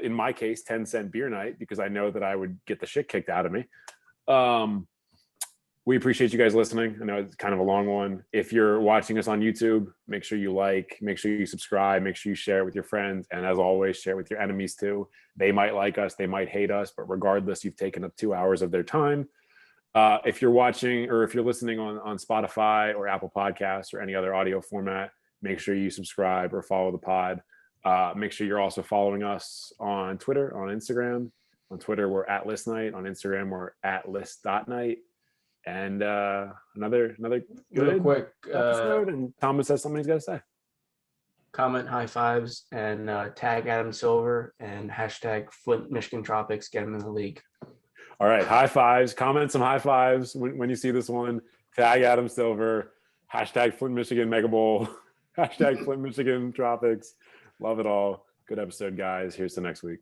Speaker 2: In my case, 10-cent beer night, because I know that I would get the shit kicked out of me. We appreciate you guys listening. I know it's kind of a long one. If you're watching us on YouTube, make sure you make sure you subscribe, make sure you share it with your friends. And as always, share it with your enemies too. They might like us, they might hate us, but regardless, you've taken up 2 hours of their time. If you're watching or if you're listening on Spotify or Apple Podcasts or any other audio format, make sure you subscribe or follow the pod. Make sure you're also following us on Twitter, on Instagram. On Twitter, we're at List Night. On Instagram, we're at list.night. And another good
Speaker 3: real quick
Speaker 2: episode. And Thomas has something he's got to say.
Speaker 3: Comment high fives and tag Adam Silver and hashtag Flint Michigan Tropics. Get him in the league.
Speaker 2: All right, high fives. Comment some high fives when you see this one. Tag Adam Silver. Hashtag Flint Michigan Mega Bowl. Hashtag Flint Michigan Tropics. Love it all. Good episode, guys. Here's to next week.